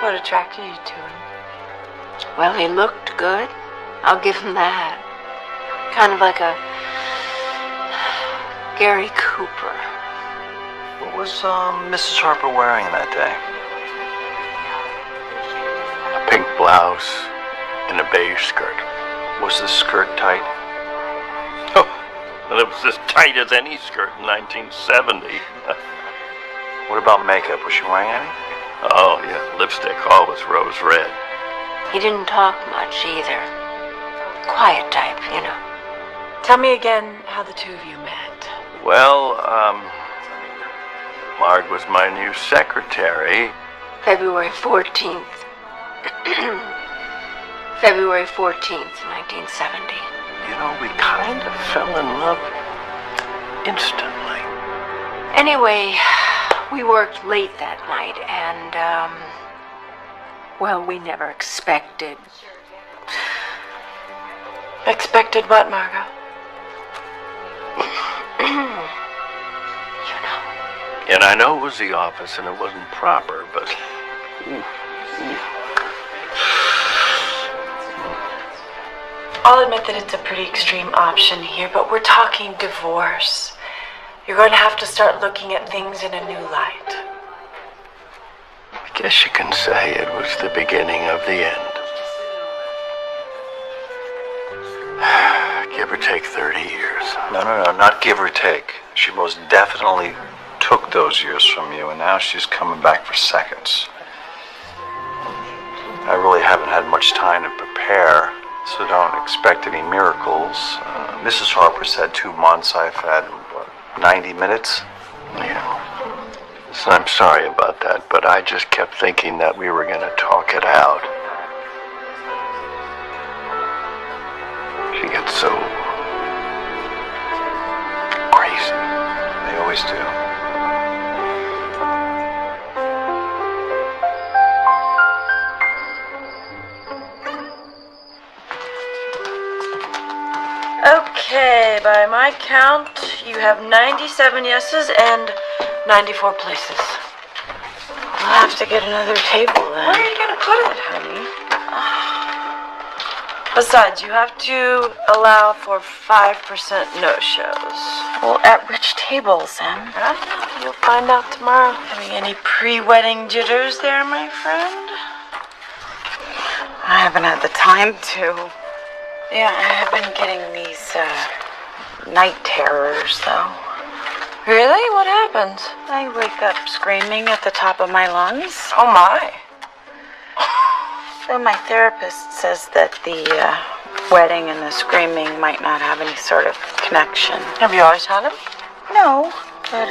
What attracted you to him? Well, he looked good. I'll give him that. Kind of like a Gary Cooper. What was Mrs. Harper wearing that day? A pink blouse and a beige skirt. Was the skirt tight? Oh, well, it was as tight as any skirt in 1970. What about makeup? Was she wearing any? Oh, yeah, lipstick, always rose red. He didn't talk much either. Quiet type, you know. Tell me again how the two of you met. Well, Marg was my new secretary. February 14th. February 14th, 1970. You know, we kind of fell in love instantly. Anyway, we worked late that night and, well, we never expected. Expected what, Margot? You know. And I know it was the office and it wasn't proper, but... I'll admit that it's a pretty extreme option here, but we're talking divorce. You're going to have to start looking at things in a new light. I guess you can say it was the beginning of the end. Give or take 30 years. No, not give or take. She most definitely took those years from you, and now she's coming back for seconds. I really haven't had much time to prepare, so don't expect any miracles. Mrs. Harper said 2 months. I've had, 90 minutes? Yeah. Listen, I'm sorry about that, but I just kept thinking that we were going to talk it out. She gets so crazy. They always do. Okay, by my count, you have 97 yeses and 94 places. We'll have to get another table then. Where are you going to put it, honey? Besides, you have to allow for 5% no-shows. Well, at which table, Sam? I don't know. You'll find out tomorrow. Having any pre-wedding jitters there, my friend? I haven't had the time to. Yeah, I have been getting these night terrors, though. Really? What happens? I wake up screaming at the top of my lungs. Oh, my. So my therapist says that the wedding and the screaming might not have any sort of connection. Have you always had them? No, but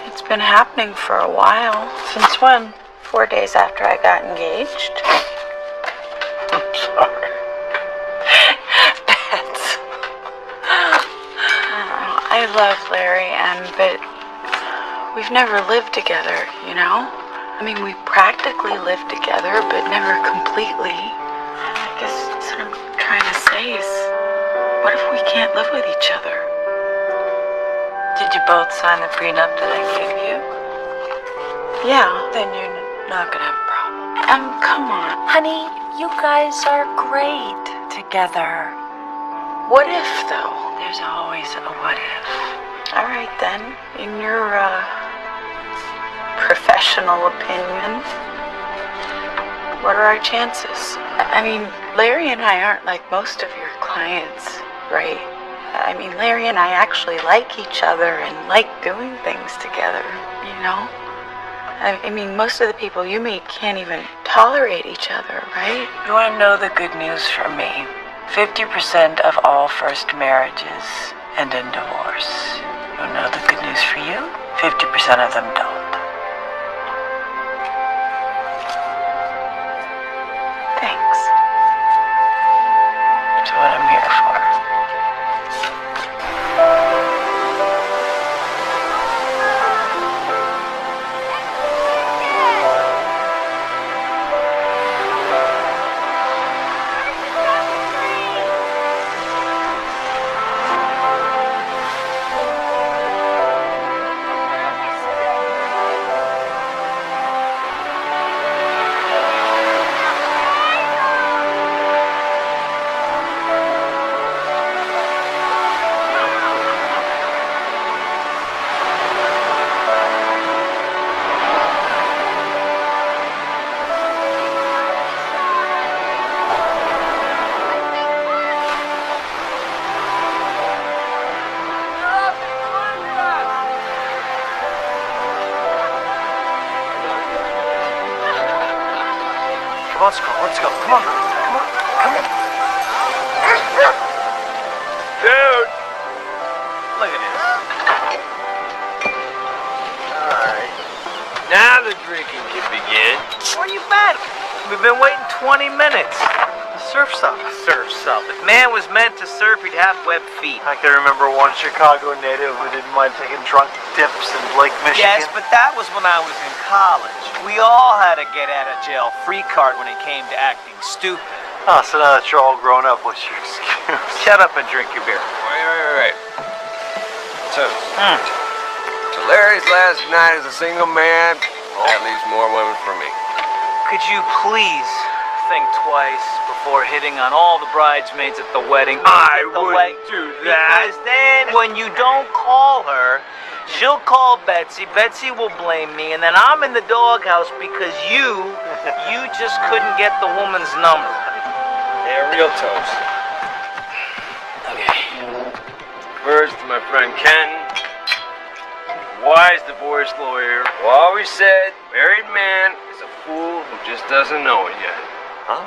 it's been happening for a while. Since when? 4 days after I got engaged. I'm sorry. I love Larry, but we've never lived together, you know? I mean, we practically lived together, but never completely. I guess that's what I'm trying to say is, what if we can't live with each other? Did you both sign the prenup that I gave you? Yeah. Then you're not gonna have a problem. Come on. Honey, you guys are great together. What if, though? There's always a what if. All right, then. In your, professional opinion, what are our chances? I mean, Larry and I aren't like most of your clients, right? I mean, Larry and I actually like each other and like doing things together, you know? I mean, most of the people you meet can't even tolerate each other, right? You want to know the good news from me? 50% of all first marriages end in divorce. You want to know the good news for you? 50% of them don't. Thanks. That's what I'm here for. let's go. Let's go. Come on. Come on. Come on. Dude! Look at this. Alright. Now the drinking can begin. Where you been? We've been waiting 20 minutes. The surf's up. Surf's up. If man was meant to surf, he'd have webbed feet. I can remember one Chicago native who didn't mind taking drunk dips in Lake Michigan. Yes, but that was when I was in college. We all had a get out of jail free card when it came to acting stupid. Oh, so now that you're all grown up, what's your excuse? Shut up and drink your beer. Wait. So Larry's last night as a single man, that leaves more women for me. Could you please think twice before hitting on all the bridesmaids at the wedding? I wouldn't do that. Because then when you don't call her, she'll call Betsy. Betsy will blame me, and then I'm in the doghouse because you just couldn't get the woman's number. Yeah, real toast. Okay. First, my friend Ken, wise divorce lawyer, who always said, married man is a fool who just doesn't know it yet. Huh?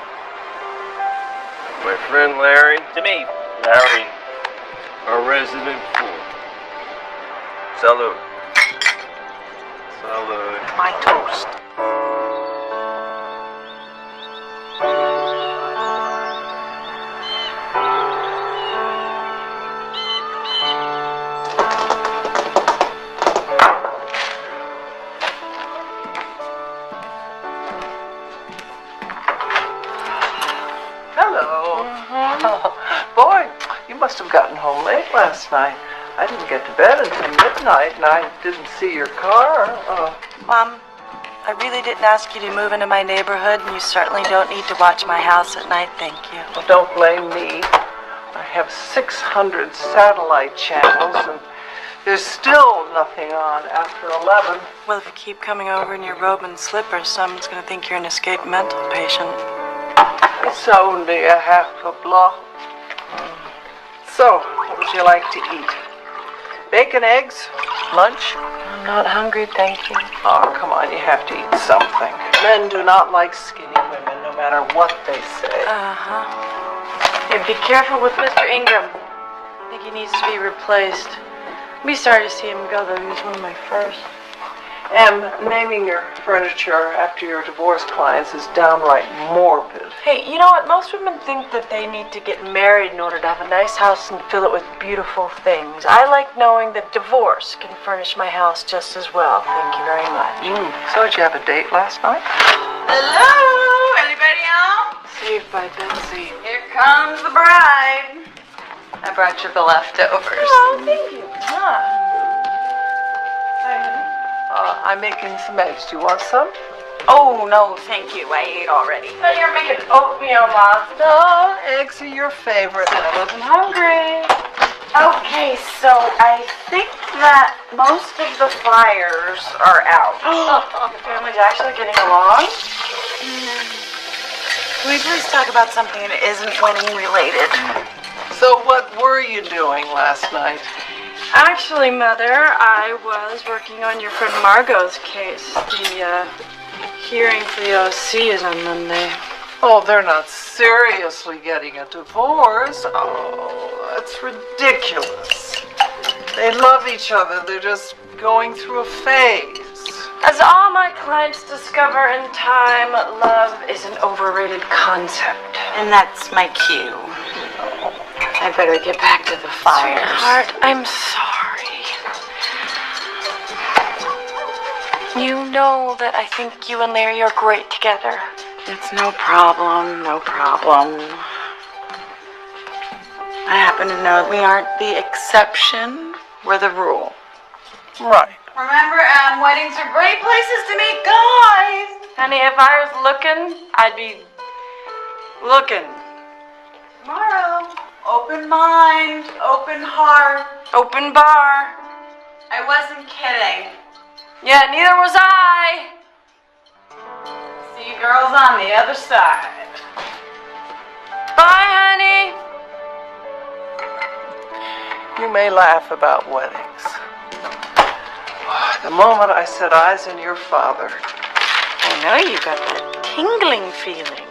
My friend Larry, To me. Larry, a resident fool. Salute. Salute. My toast. Hello. Oh, boy, you must have gotten home late last night. I didn't get to bed until midnight, and I didn't see your car. Mom, I really didn't ask you to move into my neighborhood, and you certainly don't need to watch my house at night, thank you. Well, don't blame me. I have 600 satellite channels, and there's still nothing on after 11. Well, if you keep coming over in your robe and slippers, someone's going to think you're an escaped mental patient. It's only a half a block. So, what would you like to eat? Bacon, eggs, lunch? I'm not hungry, thank you. Oh, come on, you have to eat something. Men do not like skinny women, no matter what they say. Hey, be careful with Mr. Ingram. I think he needs to be replaced. I'd be sorry to see him go, though. He was one of my first. And naming your furniture after your divorced clients is downright morbid. Hey, you know what? Most women think that they need to get married in order to have a nice house and fill it with beautiful things. I like knowing that divorce can furnish my house just as well. Thank you very much. So did you have a date last night? Hello? Anybody home? Saved by Betsy. Here comes the bride. I brought you the leftovers. Oh, thank you. Hi, honey. I'm making some eggs. Do you want some? Oh, no, thank you. I ate already. But you're making oatmeal, Mom. No, eggs are your favorite. I wasn't hungry. Okay, so I think that most of the fires are out. Your family's actually getting along? Can we please talk about something that isn't wedding related? So what were you doing last night? Actually, Mother, I was working on your friend Margot's case. The hearing for the OC is on Monday. Oh, they're not seriously getting a divorce. Oh, that's ridiculous. They love each other. They're just going through a phase. As all my clients discover in time, love is an overrated concept. And that's my cue. I better get back to the fires. Sweetheart, I'm sorry. You know that I think you and Larry are great together. It's no problem, no problem. I happen to know we aren't the exception, we're the rule. Right. Remember, weddings are great places to meet guys. Honey, if I was looking, I'd be looking. Tomorrow, open mind, open heart. Open bar. I wasn't kidding. Yeah, neither was I. See you girls on the other side. Bye, honey. You may laugh about weddings. The moment I set eyes on your father, I know you got that tingling feeling.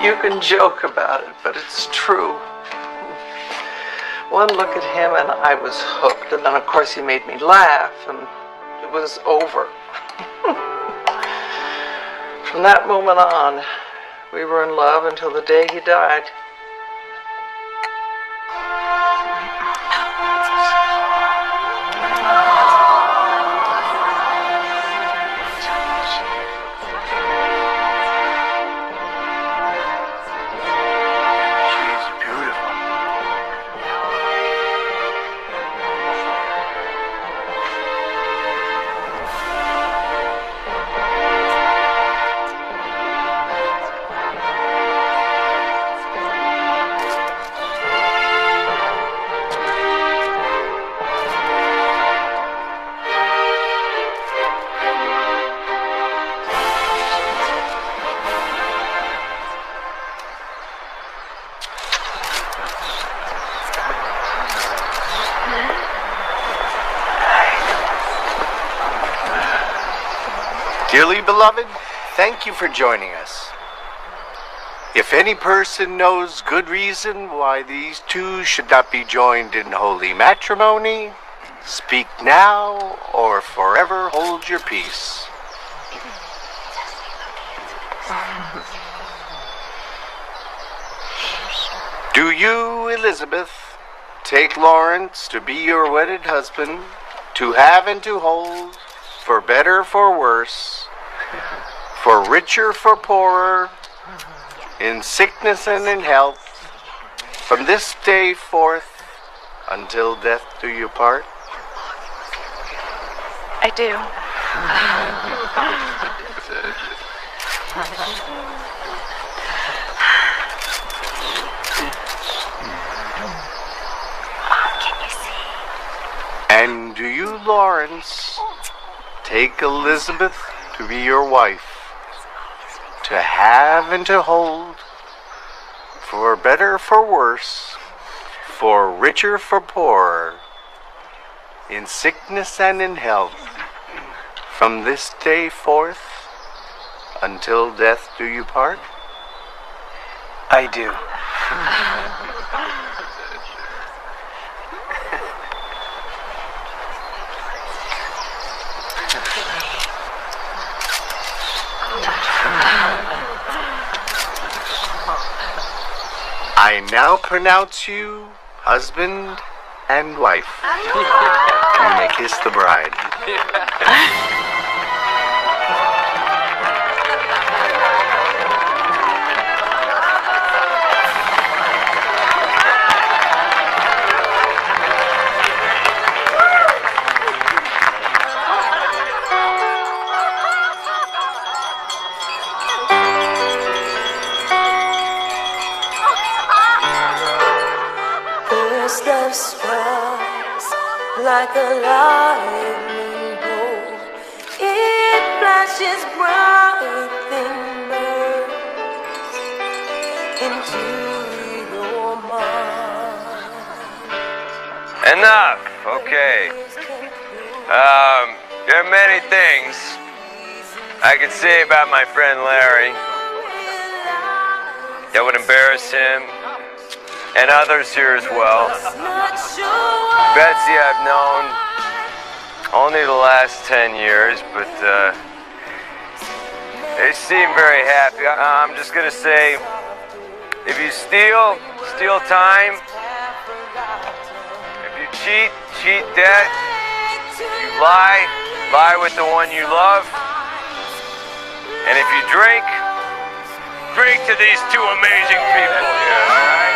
You can joke about it, but it's true. One look at him and I was hooked. And then, of course, he made me laugh, and it was over. From that moment on, we were in love until the day he died. Dearly beloved, thank you for joining us. If any person knows good reason why these two should not be joined in holy matrimony, speak now or forever hold your peace. Do you, Elizabeth, take Lawrence to be your wedded husband, to have and to hold, for better, for worse, for richer, for poorer, in sickness and in health, from this day forth until death do you part? I do. And do you, Lawrence, take Elizabeth to be your wife, to have and to hold, for better, for worse, for richer, for poorer, in sickness and in health, from this day forth until death do you part? I do. I now pronounce you husband and wife. You may kiss the bride. Love strikes like a lightning bolt. It flashes bright then burns into your mind. Enough. Okay. There are many things I could say about my friend Larry that would embarrass him and others here as well. Betsy I've known only the last 10 years, but they seem very happy. I'm just gonna say, if you steal time. If you cheat debt. If you lie with the one you love. And if you drink to these two amazing people here, all right?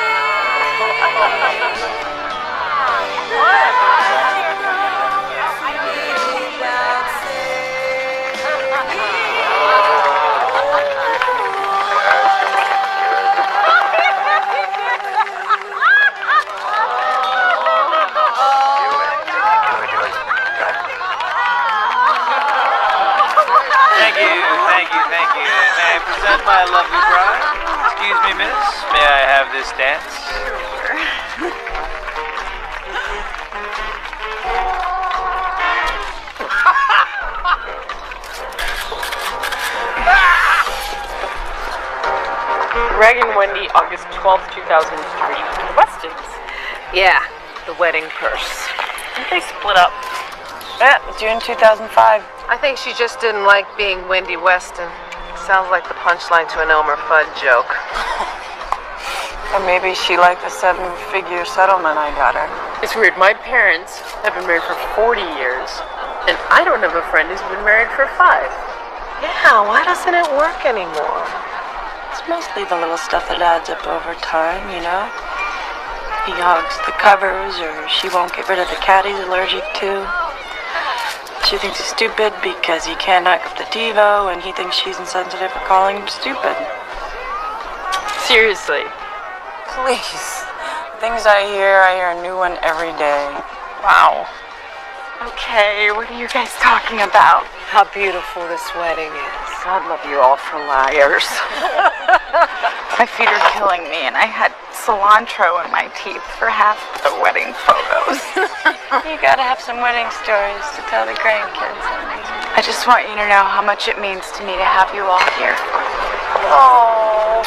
Thank you. May I present my lovely bride? Excuse me, miss. May I have this dance? Greg and Wendy, August 12th, 2003. Weston's. Yeah, the wedding purse. I think they split up. Yeah, June 2005. I think she just didn't like being Wendy Weston. Sounds like the punchline to an Elmer Fudd joke. Or maybe she liked the 7-figure settlement I got her. It's weird. My parents have been married for 40 years, and I don't have a friend who's been married for 5. Yeah, why doesn't it work anymore? It's mostly the little stuff that adds up over time, you know? He hogs the covers, or she won't get rid of the cat he's allergic to. She thinks he's stupid because he can't hook up the TiVo, and he thinks she's insensitive for calling him stupid. Seriously. Please. Things I hear a new one every day. Wow. Okay, what are you guys talking about? How beautiful this wedding is. God love you all for liars. My feet are killing me, and I had cilantro in my teeth for half the wedding photos. You gotta have some wedding stories to tell the grandkids. I just want you to know how much it means to me to have you all here. Oh.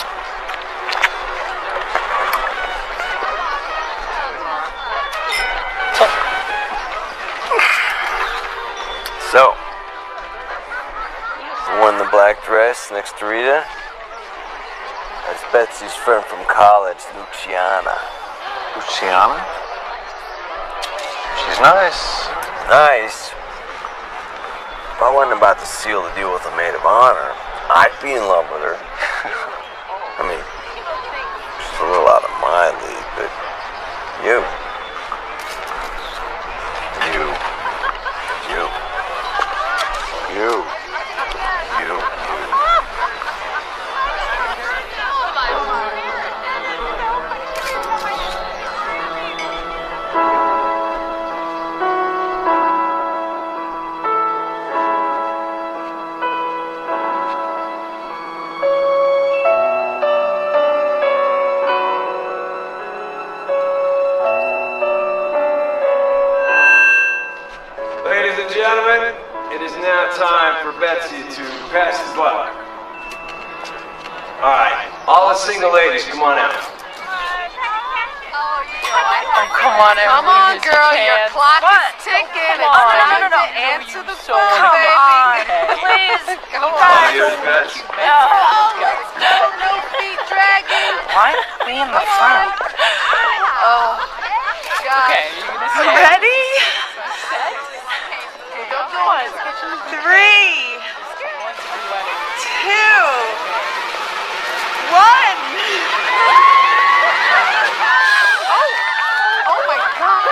So, the one in the black dress next to Rita? That's Betsy's friend from college, Luciana. Luciana? She's nice. Nice. If I wasn't about to seal the deal with a maid of honor, I'd be in love with her. I mean, she's a little out of my league, but you. Ladies and gentlemen, it is now time for Betsy to pass his luck. Alright, all the single ladies, come on out. Oh, come on, Come on, girl, your clock is ticking. It's time to answer the phone, baby. Please, go on. Here's Betsy. No feet dragging. Why me in the front? Oh, God. Okay, you're gonna say Ready? Don't go on. 3, 2, 1. Oh my God.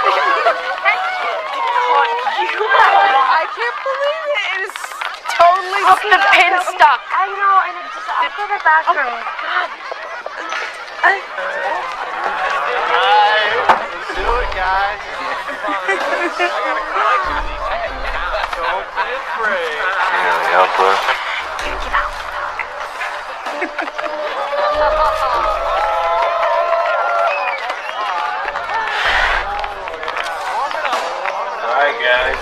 I can't believe it. It is totally Up the pin stuck. I know, and it's just up to the bathroom. Let's do it, guys. Don't be afraid. Can you help her? Alright, guys.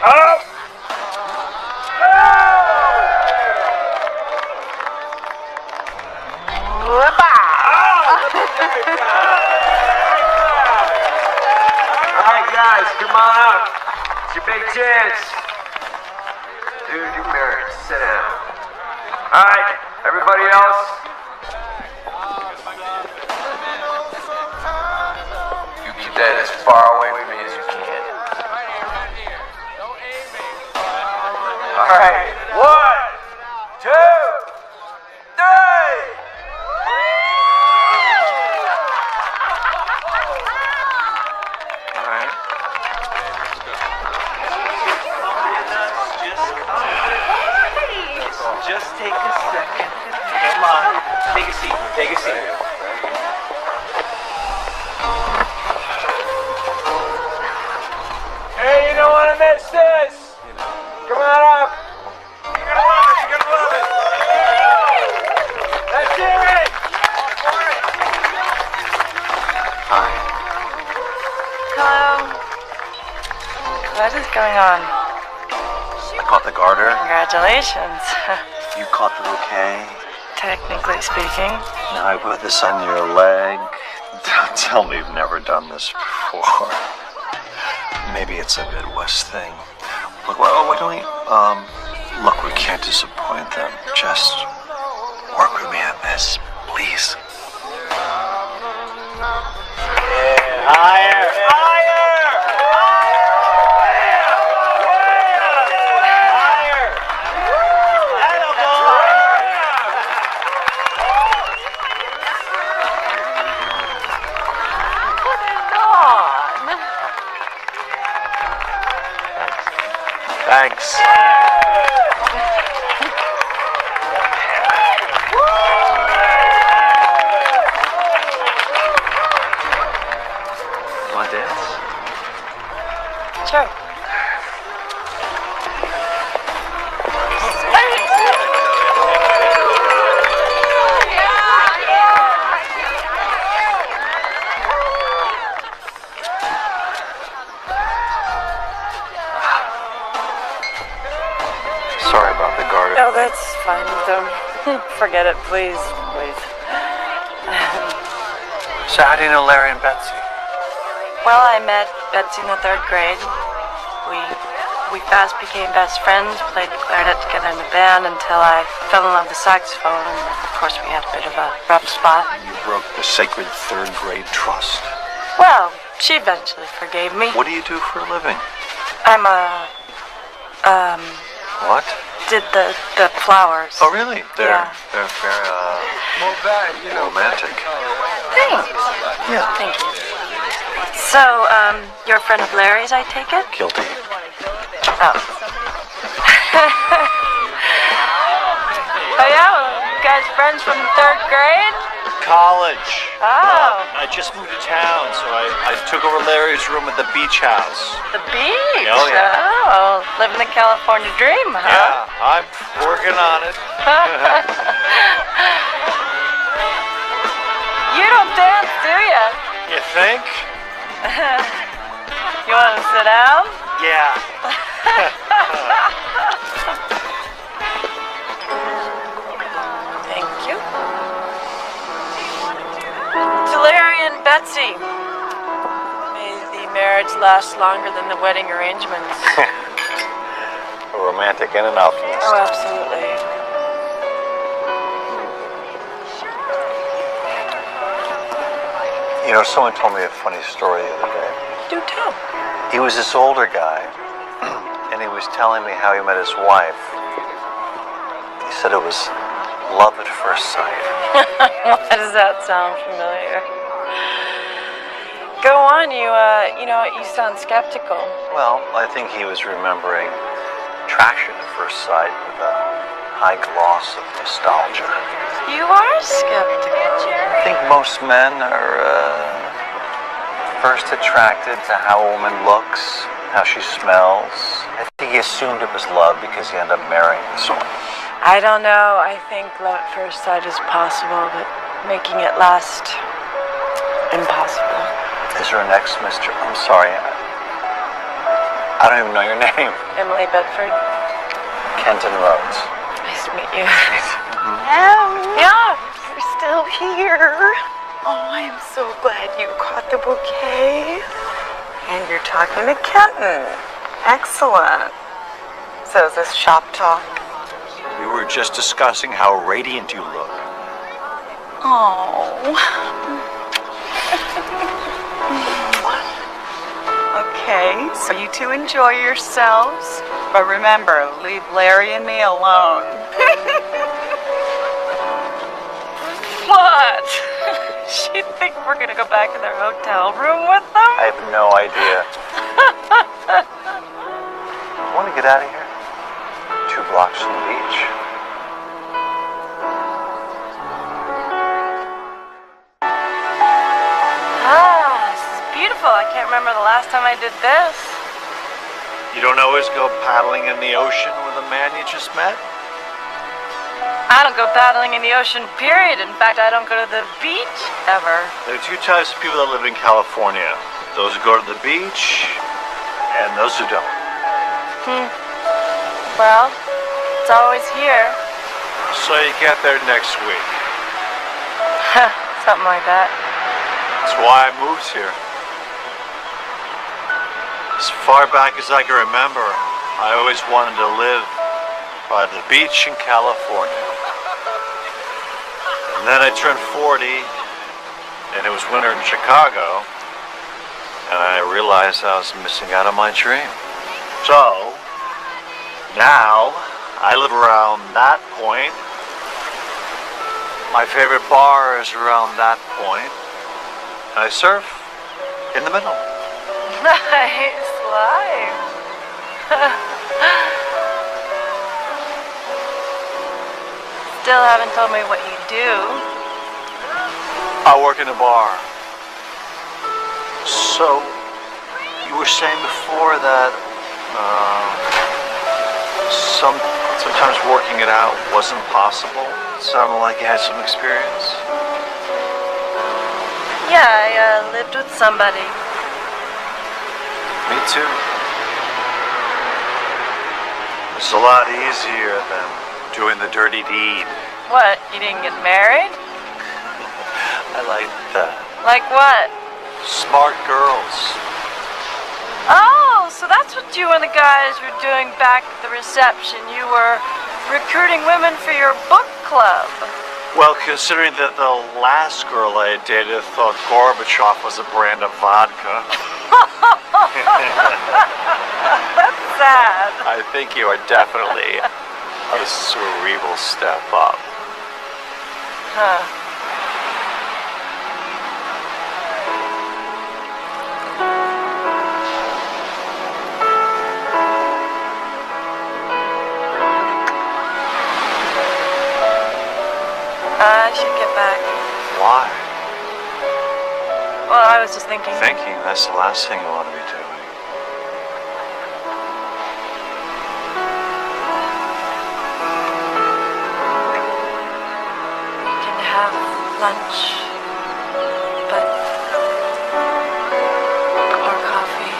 Up! Alright, guys, come on up. It's your big chance. Dude, you're married. Sit down. Alright, everybody else. You keep that as far away from me as you can. Alright, 1, 2, 3. Alright. Just take a second. Come on. Take a seat. Take a seat. Hey, you don't want to miss this. Come on up. You're gonna love it. You're gonna love it. Let's do it. Hello. What is going on? caught the garter? Congratulations. You caught the bouquet? Technically speaking. Now I put this on your leg. Don't tell me you've never done this before. Maybe it's a Midwest thing. Look, why don't we, look, we can't disappoint them. Just work with me on this, please. Higher! Thanks. Want to dance? Sure. Sorry about the garter. Oh, that's fine. Don't forget it, please. Please. So how do you know Larry and Betsy? Well, I met Betsy in the 3rd grade. We fast became best friends, played clarinet together in the band until I fell in love with saxophone, and of course we had a bit of a rough spot. You broke the sacred 3rd grade trust. Well, she eventually forgave me. What do you do for a living? I'm a, What? did the flowers. Oh, really? Yeah. They're very, romantic. Thanks. Yeah. Thank you. So, you're a friend of Larry's, I take it? Guilty. Oh. Oh, yeah? Well, you guys friends from the 3rd grade? College. Oh. I just moved to town, so I took over Larry's room at the beach house. The beach? Oh, yeah. Oh, living the California dream, huh? Yeah, I'm working on it. You don't dance, do ya? You think? You want to sit down? Yeah. Thank you. To Larry and Betsy, may the marriage last longer than the wedding arrangements. A romantic and an alchemist. Oh, absolutely. You know, someone told me a funny story the other day. Do tell. He was this older guy, and he was telling me how he met his wife. He said it was love at first sight. Why does that sound familiar? Go on, you sound skeptical. Well, I think he was remembering attraction at first sight with a high gloss of nostalgia. You are skeptical. I think most men are first attracted to how a woman looks, how she smells. I think he assumed it was love because he ended up marrying this woman. I don't know. I think love at first sight is possible, but making it last, impossible. Is there an ex, Mr.? I'm sorry. I don't even know your name. Emily Bedford. Kenton Rhodes. Nice to meet you. Yeah, you're still here. Oh, I am so glad you caught the bouquet. And you're talking to Kenton. Excellent. So is this shop talk? We were just discussing how radiant you look. Oh. Okay, so you two enjoy yourselves. But remember, leave Larry and me alone. What? She'd think we're gonna go back in their hotel room with them? I have no idea. I want to get out of here. 2 blocks from the beach. Ah, this is beautiful. I can't remember the last time I did this. You don't always go paddling in the ocean with a man you just met? I don't go paddling in the ocean, period. In fact, I don't go to the beach ever. There are 2 types of people that live in California. Those who go to the beach and those who don't. Well, it's always here. So you get there next week. Something like that. That's why I moved here. As far back as I can remember, I always wanted to live by the beach in California. And then I turned 40, and it was winter in Chicago, and I realized I was missing out on my dream. So, now, I live around that point. My favorite bar is around that point. And I surf in the middle. Nice life. Still haven't told me what you do. I work in a bar. So, you were saying before that sometimes working it out wasn't possible? It sounded like you had some experience. Yeah, I lived with somebody. Me too. It's a lot easier than doing the dirty deed. What, you didn't get married? I like that. Like what? Smart girls. Oh, so that's what you and the guys were doing back at the reception. You were recruiting women for your book club. Well, considering that the last girl I dated thought Gorbachev was a brand of vodka. That's sad. I think you are definitely a cerebral step up. Huh. I should get back. Why? Well, I was just thinking. Thinking, that's the last thing you want to be doing. We can have lunch, but or coffee.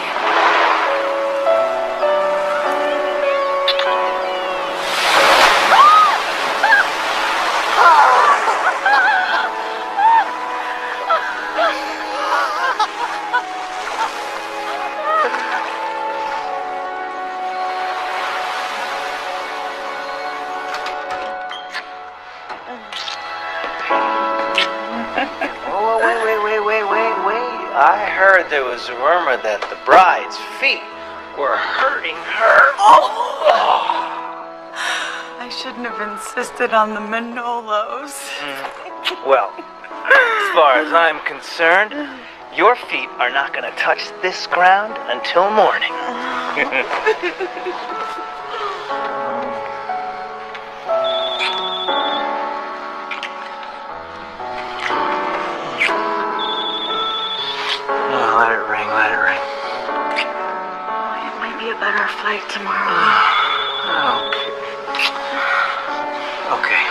Oh, wait. I heard there was a rumor that the bride's feet were hurting her. I shouldn't have insisted on the Manolos. Well, as far as I'm concerned, your feet are not going to touch this ground until morning. Let it ring. It might be a better flight tomorrow. Okay.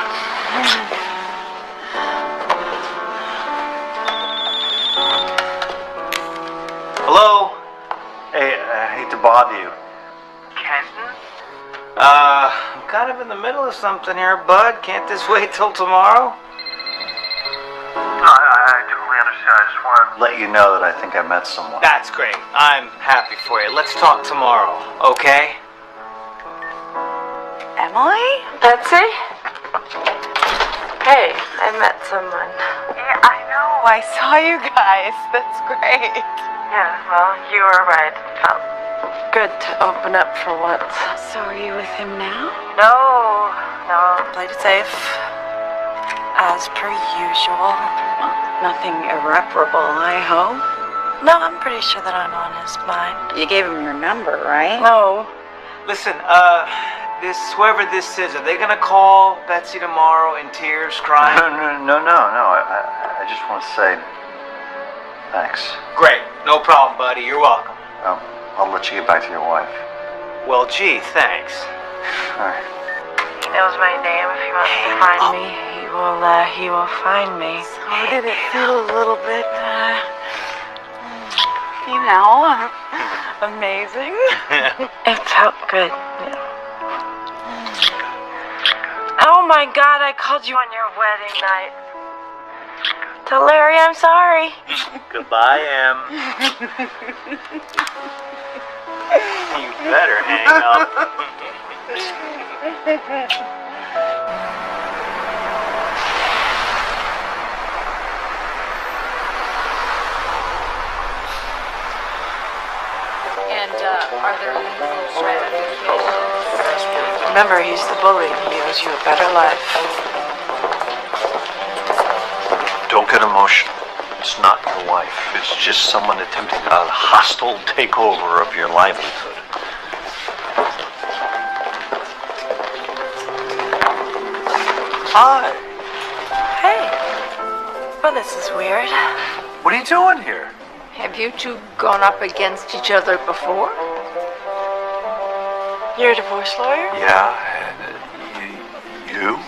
Hello? Hey, I hate to bother you. Kenton? I'm kind of in the middle of something here, bud. Can't this wait till tomorrow? I totally understand. I just want to let you know that I think I met someone. That's great. I'm happy for you. Let's talk tomorrow, okay? Emily? Betsy? Hey, I met someone. Yeah, I know. I saw you guys. That's great. Yeah, well, you were right. It felt good to open up for once. So are you with him now? No. Played it safe. As per usual. Nothing irreparable, I hope. No, I'm pretty sure that I'm on his mind. You gave him your number, right? No. Listen, whoever this is, are they gonna call Betsy tomorrow in tears, crying? No. I just want to say thanks. Great. No problem, buddy. You're welcome. I'll let you get back to your wife. Well, gee, thanks. All right. He knows my name. If he wants to find me, he will find me. How did it feel a little bit, amazing? It felt good, yeah. Oh my God, I called you on your wedding night. Tell Larry I'm sorry. Goodbye, Em. You better hang up. And are there any Remember, he's the bully. He owes you a better life. Don't get emotional. It's not your wife. It's just someone attempting a hostile takeover of your livelihood. Hi. Hey. Well, this is weird. What are you doing here? Have you two gone up against each other before? You're a divorce lawyer? Yeah. You?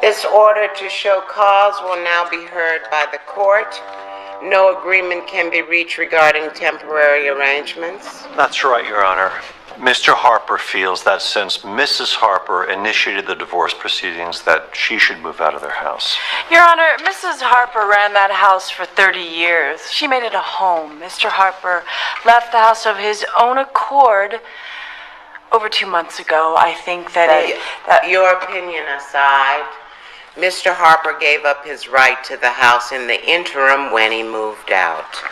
This order to show cause will now be heard by the court. No agreement can be reached regarding temporary arrangements. That's right, Your Honor. Mr. Harper feels that since Mrs. Harper initiated the divorce proceedings, that she should move out of their house. Your Honor, Mrs. Harper ran that house for 30 years. She made it a home. Mr. Harper left the house of his own accord over 2 months ago. I think that Your opinion aside, Mr. Harper gave up his right to the house in the interim when he moved out.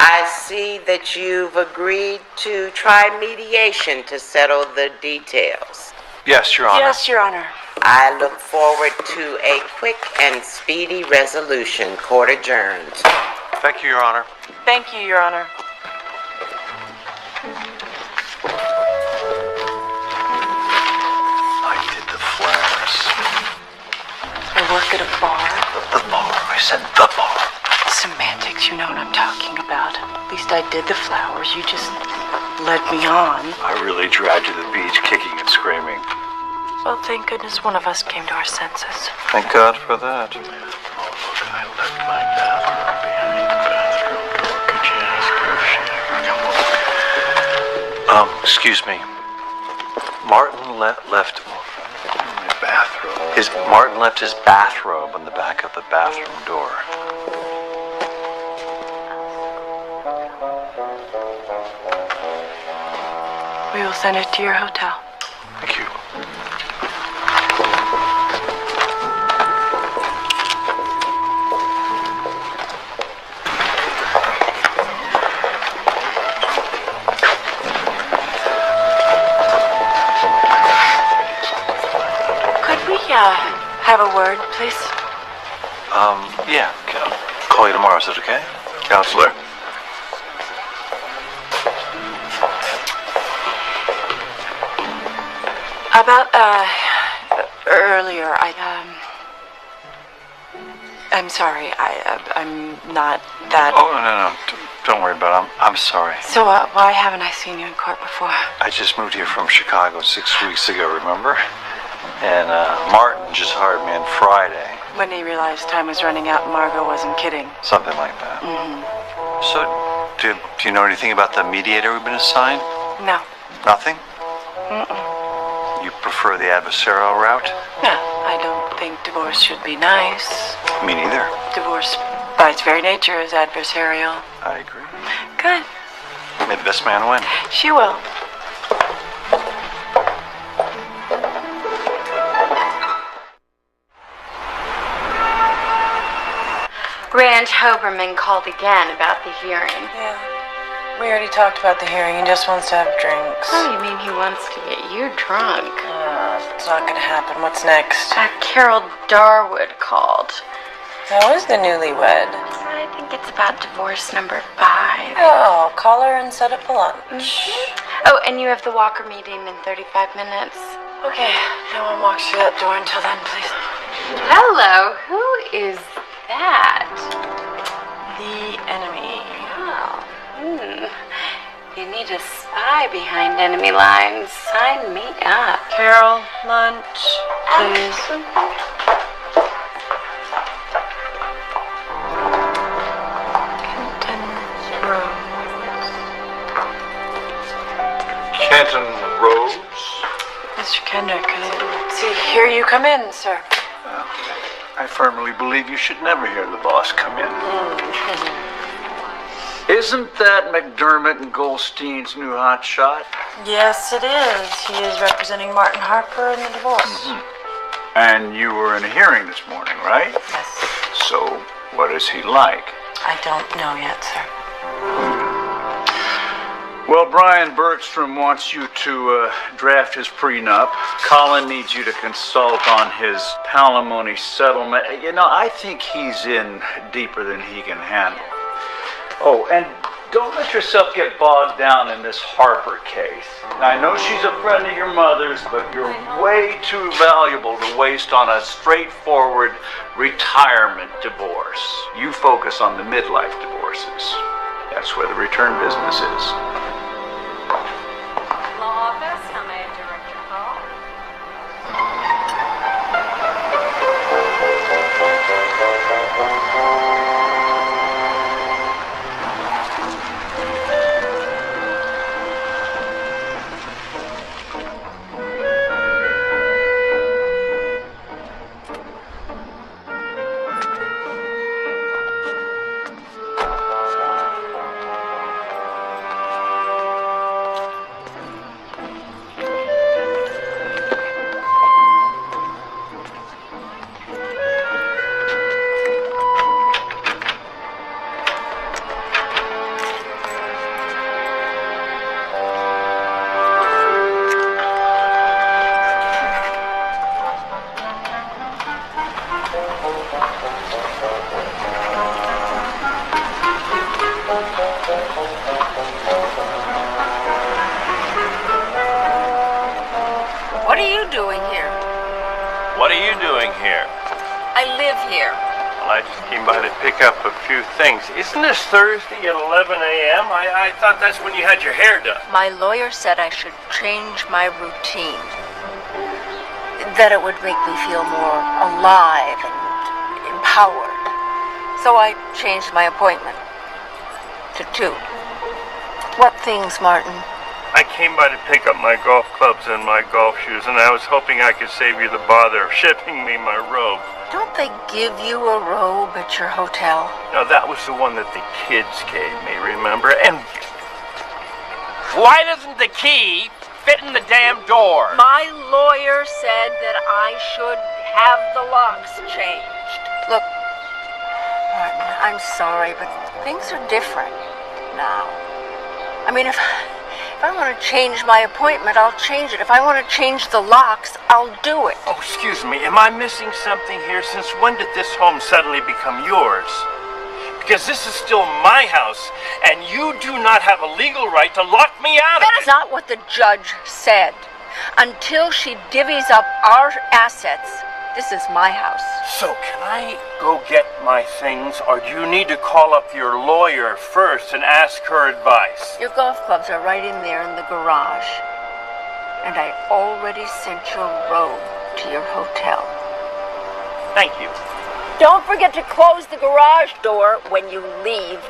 I see that you've agreed to try mediation to settle the details. Yes, Your Honor. Yes, Your Honor. I look forward to a quick and speedy resolution. Court adjourned. Thank you, Your Honor. Thank you, Your Honor. I did the flowers. I work at a bar. The bar. I said the bar. Semantics, you know what I'm talking about. At least I did the flowers. You just led me on. I really dragged you to the beach, kicking and screaming. Well, thank goodness one of us came to our senses. Thank God for that. Oh, look, I left my bathroom behind the bathroom door. Could you ask her if she ever come over? Excuse me. Martin left My bathroom. Martin left his bathrobe on the back of the bathroom door. We will send it to your hotel. Thank you. Could we, have a word, please? Yeah. I'll call you tomorrow. Is it okay? Counselor. About, earlier, I'm sorry, I'm not that... Oh, no. Don't worry about it. I'm sorry. So, why haven't I seen you in court before? I just moved here from Chicago 6 weeks ago, remember? And, Martin just hired me on Friday. When he realized time was running out and Margot wasn't kidding. Something like that. Mm-hmm. So, do you know anything about the mediator we've been assigned? No. Nothing? Mm-mm. You prefer the adversarial route? No, I don't think divorce should be nice. Me neither. Divorce, by its very nature, is adversarial. I agree. Good. May the best man win. She will. Rand Hoberman called again about the hearing. Yeah. We already talked about the hearing. He just wants to have drinks. Oh, you mean he wants to get you drunk? It's not gonna happen. What's next? Carol Darwood called. How is the newlywed? I think it's about divorce number 5. Oh, call her and set up a lunch. Oh, and you have the Walker meeting in 35 minutes. Okay, no one walks through that door until then, please. Hello, who is that? The enemy. Oh, You need a spy behind enemy lines. Sign me up. Carol, lunch, please. come in, sir. I firmly believe you should never hear the boss come in. Isn't that McDermott and Goldstein's new hot shot? Yes, it is. He is representing Martin Harper in the divorce. And you were in a hearing this morning, right? Yes. So, what is he like? I don't know yet, sir. Well, Brian Bergstrom wants you to draft his prenup. Colin needs you to consult on his palimony settlement. You know, I think he's in deeper than he can handle. Oh, and don't let yourself get bogged down in this Harper case. Now, I know she's a friend of your mother's, but you're way too valuable to waste on a straightforward retirement divorce. You focus on the midlife divorces. That's where the return business is. Law office, how may I direct your call? What are you doing here? What are you doing here? I live here. Well, I just came by to pick up a few things. Isn't this Thursday at 11 a.m.? I thought that's when you had your hair done. My lawyer said I should change my routine. That it would make me feel more alive and empowered. So I changed my appointment to 2. What things, Martin? I came by to pick up my golf clubs and my golf shoes, and I was hoping I could save you the bother of shipping me my robe. Don't they give you a robe at your hotel? No, that was the one that the kids gave me, remember? And why doesn't the key fit in the damn door? My lawyer said that I should have the locks changed. Look, Martin, I'm sorry, but things are different now. I mean, if I want to change my appointment, I'll change it. If I want to change the locks, I'll do it. Oh, excuse me, am I missing something here? Since when did this home suddenly become yours? Because this is still my house, and you do not have a legal right to lock me out of it. That is not what the judge said. Until she divvies up our assets, this is my house. So, can I go get my things, or do you need to call up your lawyer first and ask her advice? Your golf clubs are right in there in the garage. And I already sent your robe to your hotel. Thank you. Don't forget to close the garage door when you leave.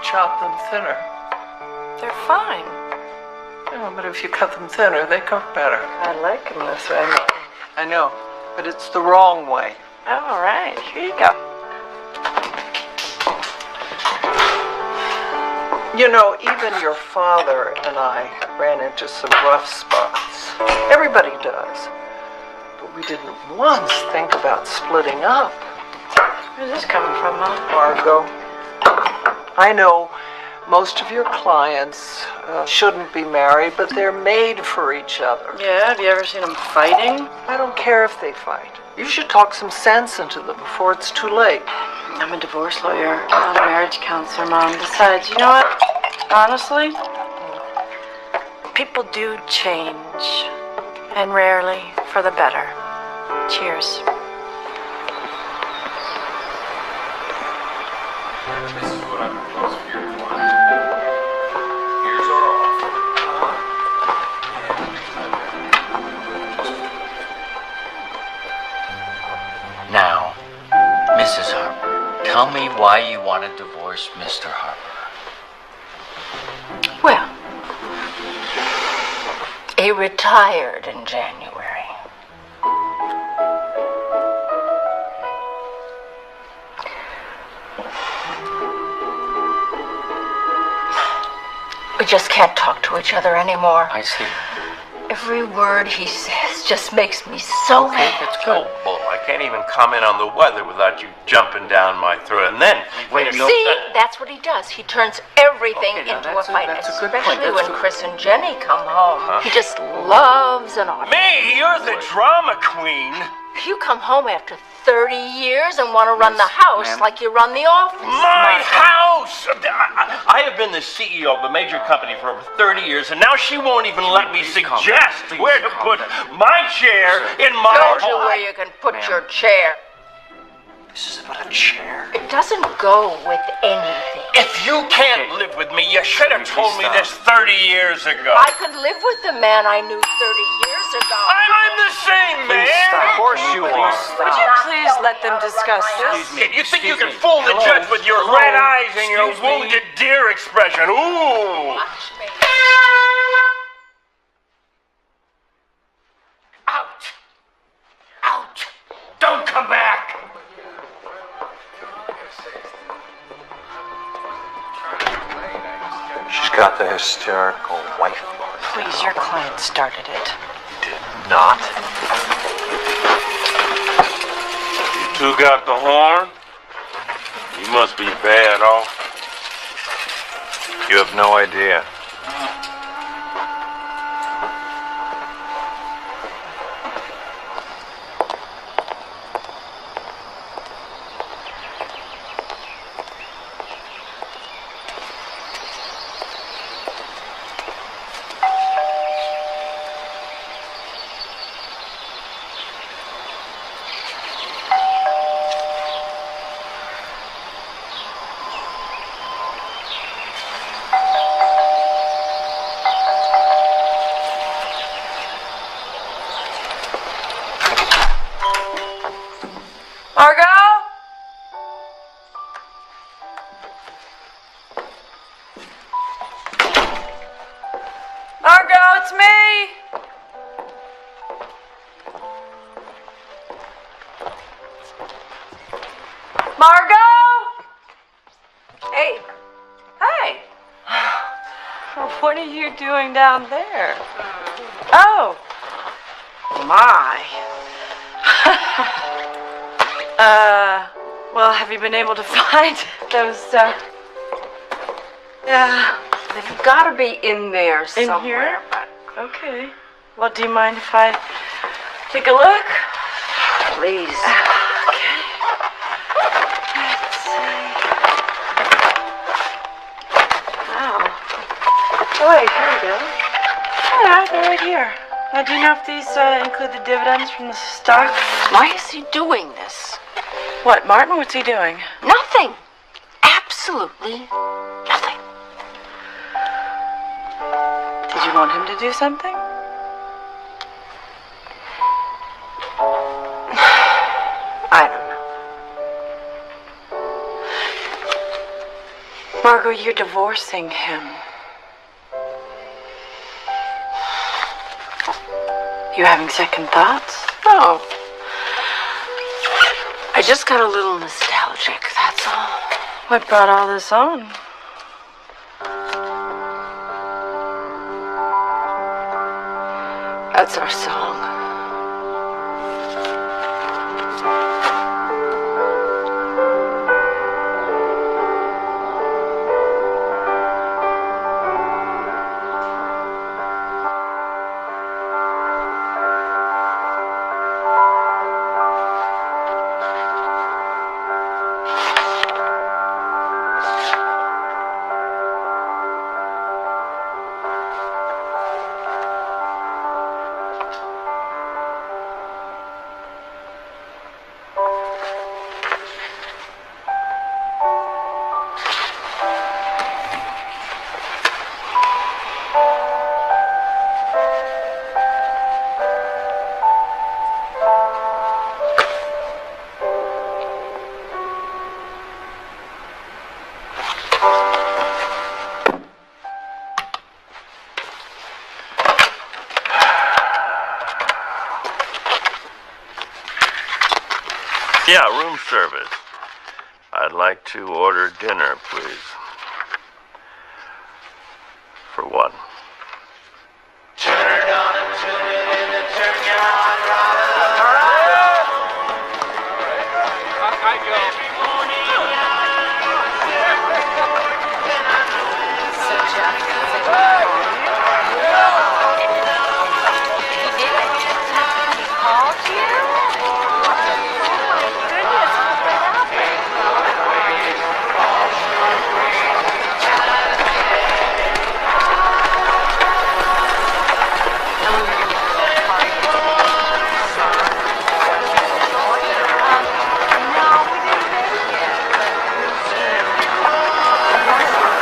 Chop them thinner. They're fine. Yeah, but if you cut them thinner, they cook better. I like them this way. I know, but it's the wrong way. All right, here you go. You know, even your father and I ran into some rough spots. Everybody does. But we didn't once think about splitting up. Where's this coming from, Mom? Margot. I know most of your clients shouldn't be married, but they're made for each other. Yeah, have you ever seen them fighting? I don't care if they fight. You should talk some sense into them before it's too late. I'm a divorce lawyer, not a marriage counselor, Mom. Besides, you know what? Honestly, people do change, and rarely for the better. Cheers. Tell me why you want to divorce Mr. Harper. Well, he retired in January. We just can't talk to each other anymore. I see. Every word he says just makes me so mad. That's good. Bull, I can't even comment on the weather without you jumping down my throat. And then, See, that's what he does. He turns everything into a fight, especially when Chris and Jenny come home. He just loves an argument. Me, you're the drama queen. You come home after 30 years and want to run the house like you run the office. My house! I have been the CEO of a major company for over 30 years, and now she won't even let me suggest where to put my chair in my home. Shows you where you can put your chair. This is about a chair. It doesn't go with anything. If you can't live with me, you should have told me this 30 years ago. I could live with the man I knew 30 years ago. I'm the same man. Of course you are. Would you please let them discuss this? You think you can fool the judge with your red eyes and your wounded deer expression? Ooh! Out! Out! Don't come back! She's got the hysterical wife. Please, your client started it. Did not. You two got the horn? You must be bad off. You have no idea. Margot? Margot, it's me! Margot? Hey. Hey. What are you doing down there? Oh. My. Well, have you been able to find those, yeah. They've got to be in there In somewhere. here? Okay. Well, do you mind if I take a look? Please. Okay. Let's see. Wow. Oh, wait, here we go. Yeah, they're right here. Now, do you know if these include the dividends from the stock? Why is he doing this? What, Martin? What's he doing? Nothing. Absolutely nothing. Did you want him to do something? I don't know. Margot, you're divorcing him. You having second thoughts? No. I just got a little nostalgic, that's all. What brought all this on? That's our song. Yeah, room service. I'd like to order dinner, please. For one.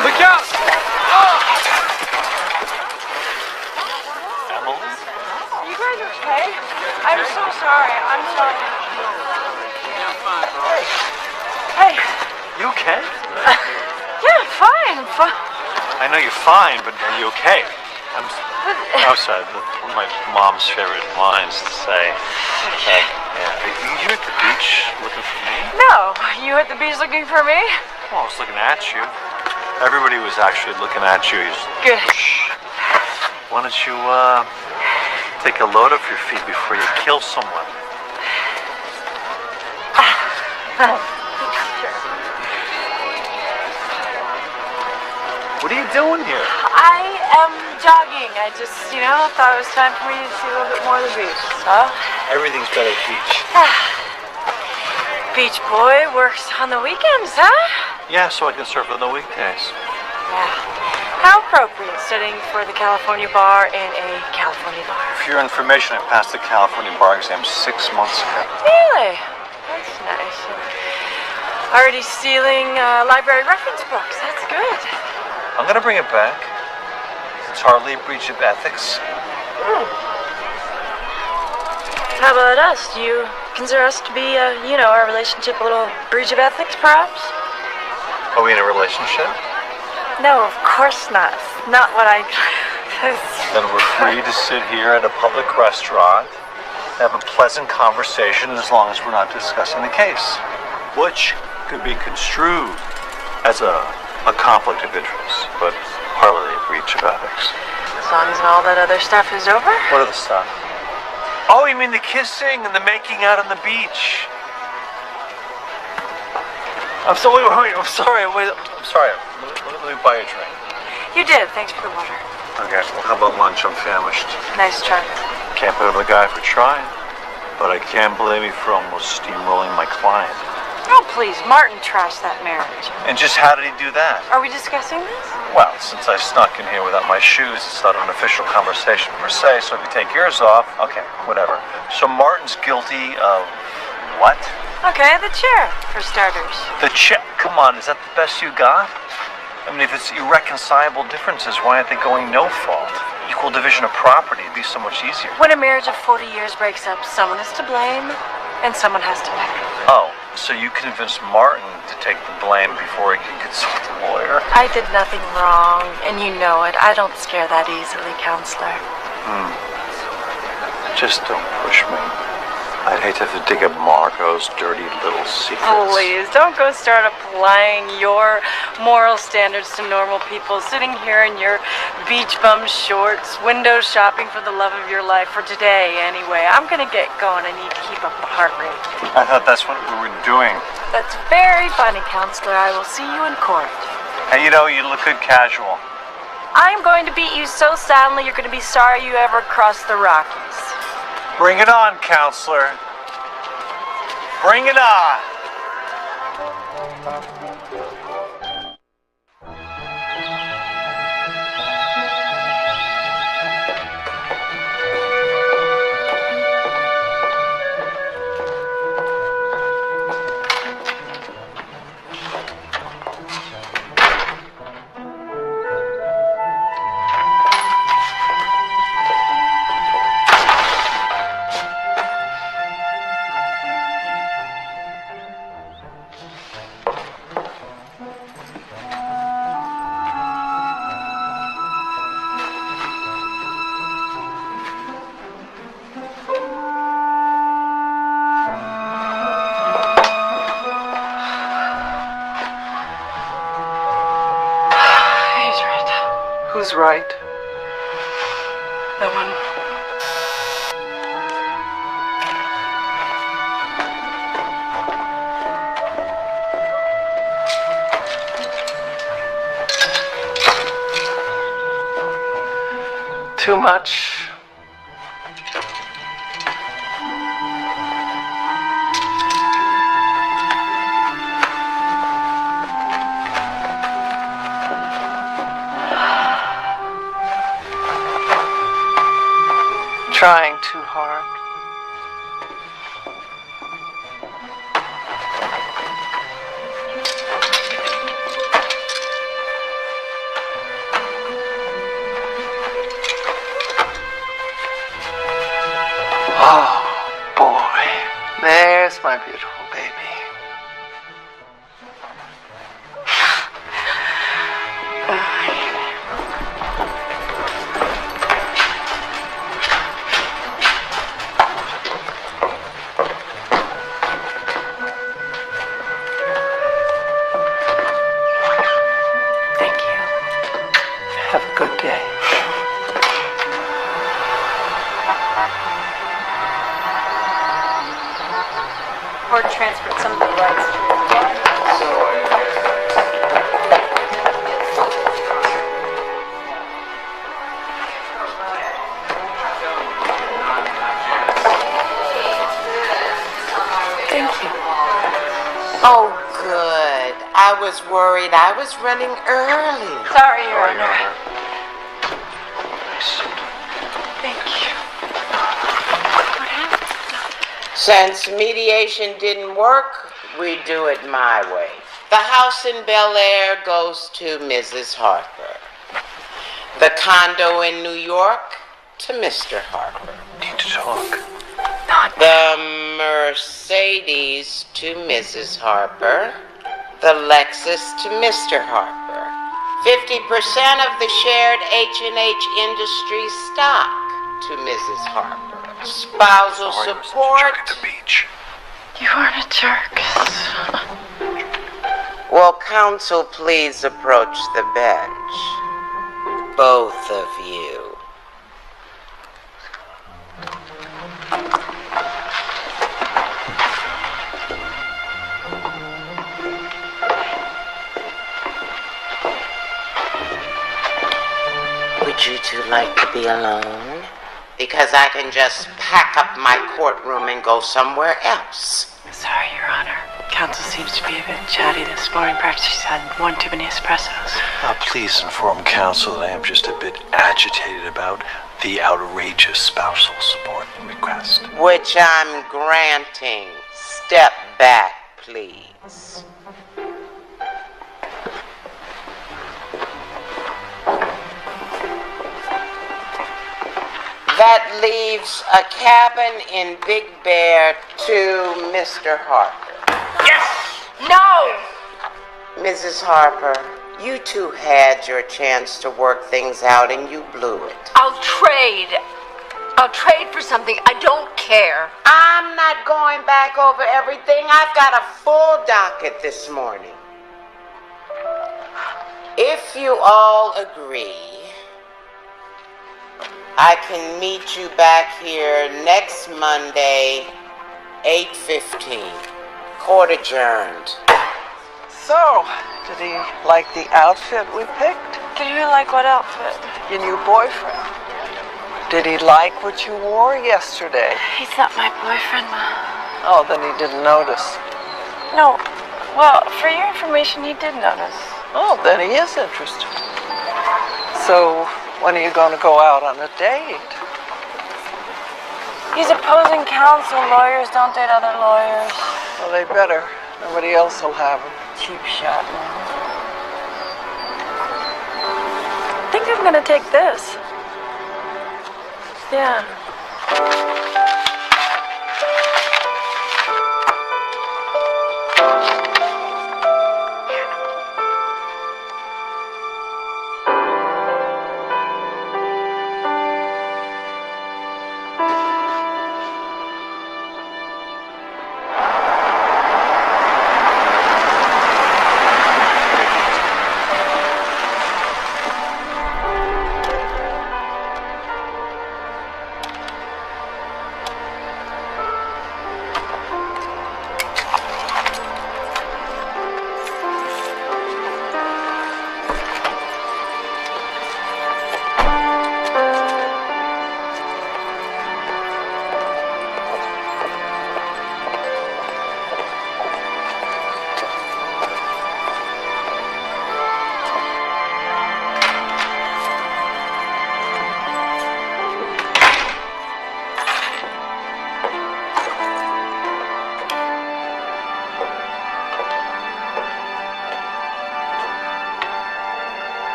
Look out! Are you guys okay? I'm so sorry. I'm sorry. Hey. You okay? Yeah, fine. I'm fine. I know you're fine, but are you okay? I'm outside. One of my mom's favorite lines to say. Yeah. Are you here at the beach looking for me? No, you at the beach looking for me? Well, I was looking at you. Everybody was actually looking at you. Good. Why don't you take a load off your feet before you kill someone? What are you doing here? I am jogging. I just, thought it was time for me to see a little bit more of the beach. So. Everything's better at the beach. Beach boy works on the weekends, huh? Yeah, so I can surf on the weekdays. Yeah. How appropriate, studying for the California bar in a California bar. For your information, I passed the California bar exam 6 months ago. Really? That's nice. Already stealing library reference books. That's good. I'm gonna bring it back. It's hardly a breach of ethics. How about us? Do you consider us to be, our relationship a little breach of ethics, perhaps? Are we in a relationship? No, of course not. Not what I... Then we're free to sit here at a public restaurant, have a pleasant conversation as long as we're not discussing the case, which could be construed as a conflict of interest, but hardly a breach of ethics. As long as all that other stuff is over? What other stuff? Oh, you mean the kissing and the making out on the beach? I'm sorry. I'm sorry. Let me buy you a drink. You did. Thanks for the water. Okay. Well, how about lunch? I'm famished. Nice try. Can't blame the guy for trying, but I can blame you for almost steamrolling my client. Oh, please. Martin trashed that marriage. And just how did he do that? Are we discussing this? Well, since I snuck in here without my shoes, it's not an official conversation per se, so if you take yours off, okay, whatever. So Martin's guilty of what? Okay, the chair, for starters. The chair? Come on, is that the best you got? I mean, if it's irreconcilable differences, why aren't they going no fault? Equal division of property would be so much easier. When a marriage of 40 years breaks up, someone is to blame, and someone has to pay. Oh, so you convinced Martin to take the blame before he could consult a lawyer? I did nothing wrong, and you know it. I don't scare that easily, counselor. Just don't push me. I'd hate to have to dig up Marco's dirty little secrets. Please, don't go start applying your moral standards to normal people sitting here in your beach bum shorts, window shopping for the love of your life for today anyway. I'm gonna get going. I need to keep up the heart rate. I thought that's what we were doing. That's very funny, counselor. I will see you in court. Hey, you look good casual. I'm going to beat you so soundly you're going to be sorry you ever crossed the Rockies. Bring it on, counselor. Bring it on. Who's right? That one. Too much. Trying too hard. Oh, boy. There's my beautiful baby. Thank you. Have a good day. Or transferred some of the rights to your daughter. Thank you. Oh, good. I was worried I was running early. Sorry, Your Honor. Thank you. Since mediation didn't work, we do it my way. The house in Bel Air goes to Mrs. Harper. The condo in New York to Mr. Harper. Need to talk. The Mercedes to Mrs. Harper. The Lexus to Mr. Harper. 50% of the shared H&H Industries stock to Mrs. Harper. Spousal support. You aren't a jerk. Will counsel please approach the bench? Both of you. Would you two like to be alone? Because I can just pack up my courtroom and go somewhere else. Sorry, Your Honor. Counsel seems to be a bit chatty this morning. Perhaps she's had one too many espressos. Please inform counsel that I am just a bit agitated about the outrageous spousal support request. Which I'm granting. Step back, please. That leaves a cabin in Big Bear to Mr. Harper. Yes! No! Mrs. Harper, you two had your chance to work things out and you blew it. I'll trade for something. I don't care. I'm not going back over everything. I've got a full docket this morning. If you all agree, I can meet you back here next Monday, 8:15. Court adjourned. So, did he like the outfit we picked? Did you like what outfit? Your new boyfriend. Did he like what you wore yesterday? He's not my boyfriend, Ma. Oh, then he didn't notice. No. Well, for your information, he did notice. Oh, then he is interested. So, when are you going to go out on a date? He's opposing counsel. Lawyers don't date other lawyers. Well, they better. Nobody else will have him. Cheap shot, man. I think I'm gonna take this. Yeah.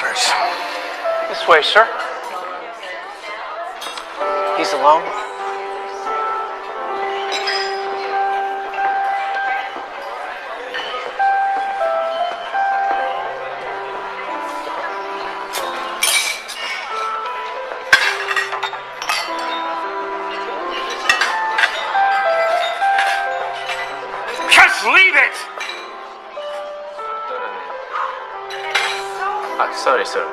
officers. This way, sir. He's alone? Just leave it! Sorry, sir.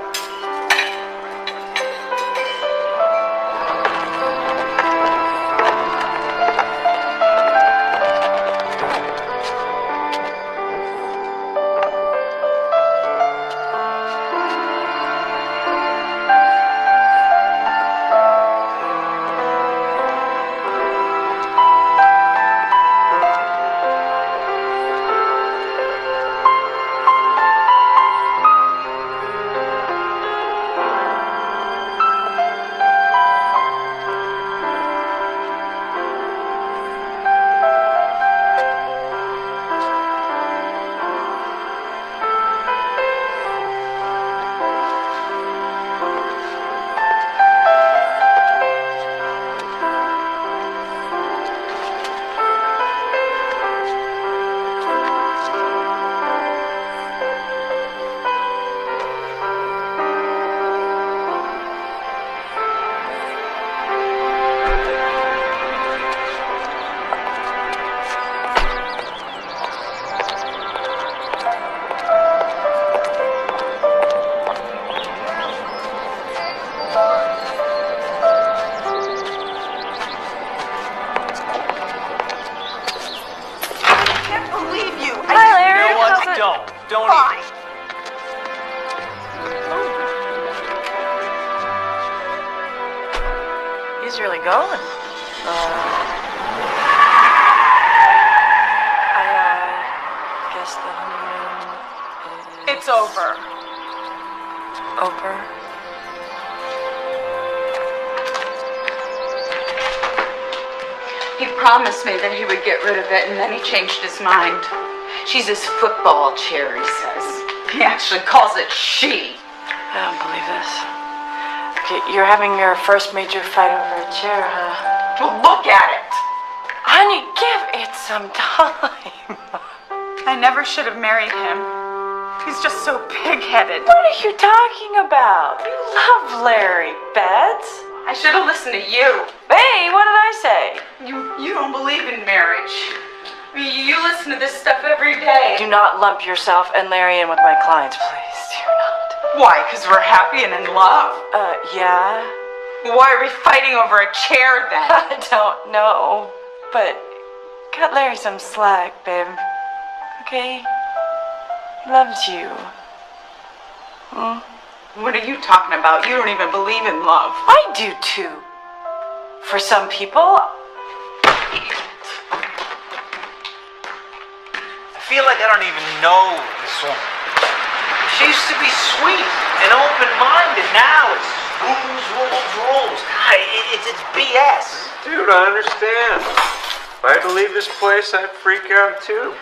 Don't Fine. He's really going. I guess the honeymoon is... It's over. Over? He promised me that he would get rid of it, and then he changed his mind. She's his football chair, he says. He actually calls it she. I don't believe this. Okay, you're having your first major fight over a chair, huh? Well, look at it. Honey, give it some time. I never should have married him. He's just so pig-headed. What are you talking about? You love Larry, Bets. I should have listened to you. Hey, what did I say? You don't believe in marriage. You listen to this stuff every day. Do not lump yourself and Larry in with my clients, please. Do not. Why? Because we're happy and in love. Yeah? Why are we fighting over a chair then? I don't know. But cut Larry some slack, babe. Okay? He loves you. Hmm? What are you talking about? You don't even believe in love. I do too. For some people. I feel like I don't even know this woman. She used to be sweet and open-minded. Now it's rules. God, it's BS. Dude, I understand. If I had to leave this place, I'd freak out too.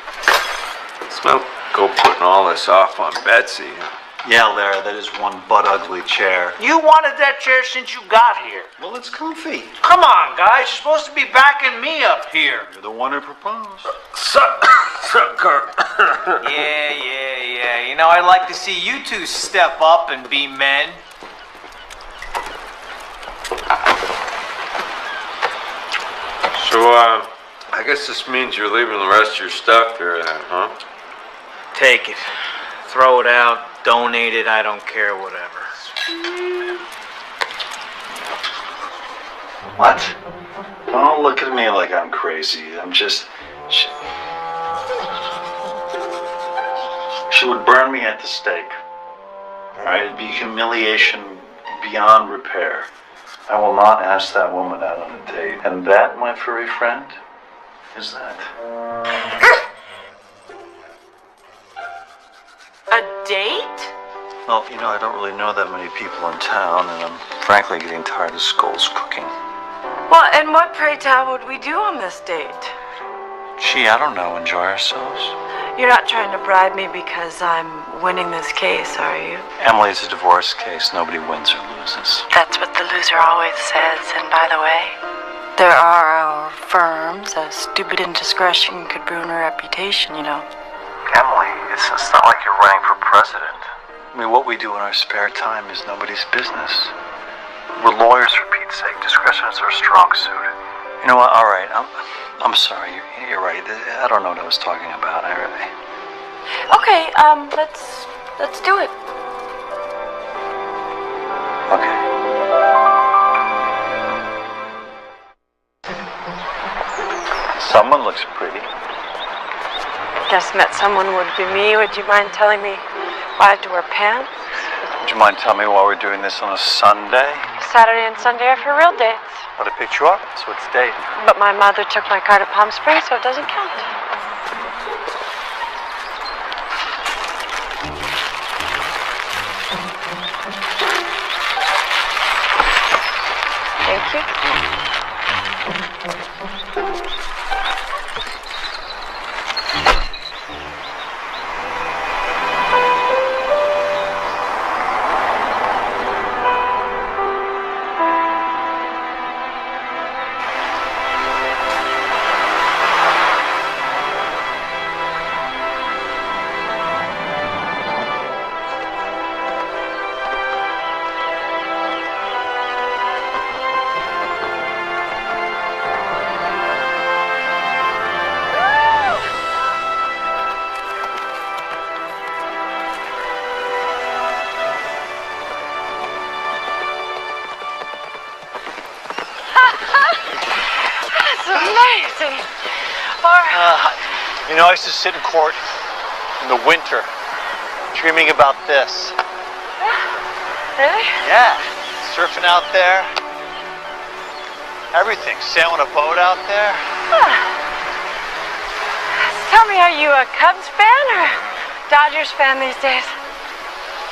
It's no go putting all this off on Betsy. Yeah, Larry, that is one butt-ugly chair. You wanted that chair since you got here. Well, it's comfy. Come on, guys. You're supposed to be backing me up here. You're the one who proposed. Sucker. Yeah. You know, I'd like to see you two step up and be men. So, I guess this means you're leaving the rest of your stuff here then, huh? Take it. Throw it out. Donate it. I don't care, whatever. What? Don't look at me like I'm crazy. I'm just... She would burn me at the stake. Alright? It'd be humiliation beyond repair. I will not ask that woman out on a date. And that, my furry friend, is that. A date? Well, you know, I don't really know that many people in town, and I'm frankly getting tired of Skoll's cooking. Well, and what, pray tell, would we do on this date? Gee, I don't know. Enjoy ourselves? You're not trying to bribe me because I'm winning this case, are you? Emily, it's a divorce case. Nobody wins or loses. That's what the loser always says. And by the way, there are our firms. A stupid indiscretion could ruin a reputation, you know. Emily, it's not like you're running for president. I mean, what we do in our spare time is nobody's business. We're lawyers, for Pete's sake. Discretion is our strong suit. You know what? All right. I'm sorry. You're right. I don't know what I was talking about. I really. Okay, let's do it. Okay. Someone looks pretty. Guess met someone would be me. Would you mind telling me why I have to wear pants? Would you mind telling me why we're doing this on a Sunday? Saturday and Sunday are for real dates. But I picked you up, so it's a date. But my mother took my car to Palm Springs, so it doesn't count. Thank you. Amazing. You know, I used to sit in court in the winter, dreaming about this. Really? Yeah, surfing out there. Everything. Sailing a boat out there. Tell me, are you a Cubs fan or Dodgers fan these days?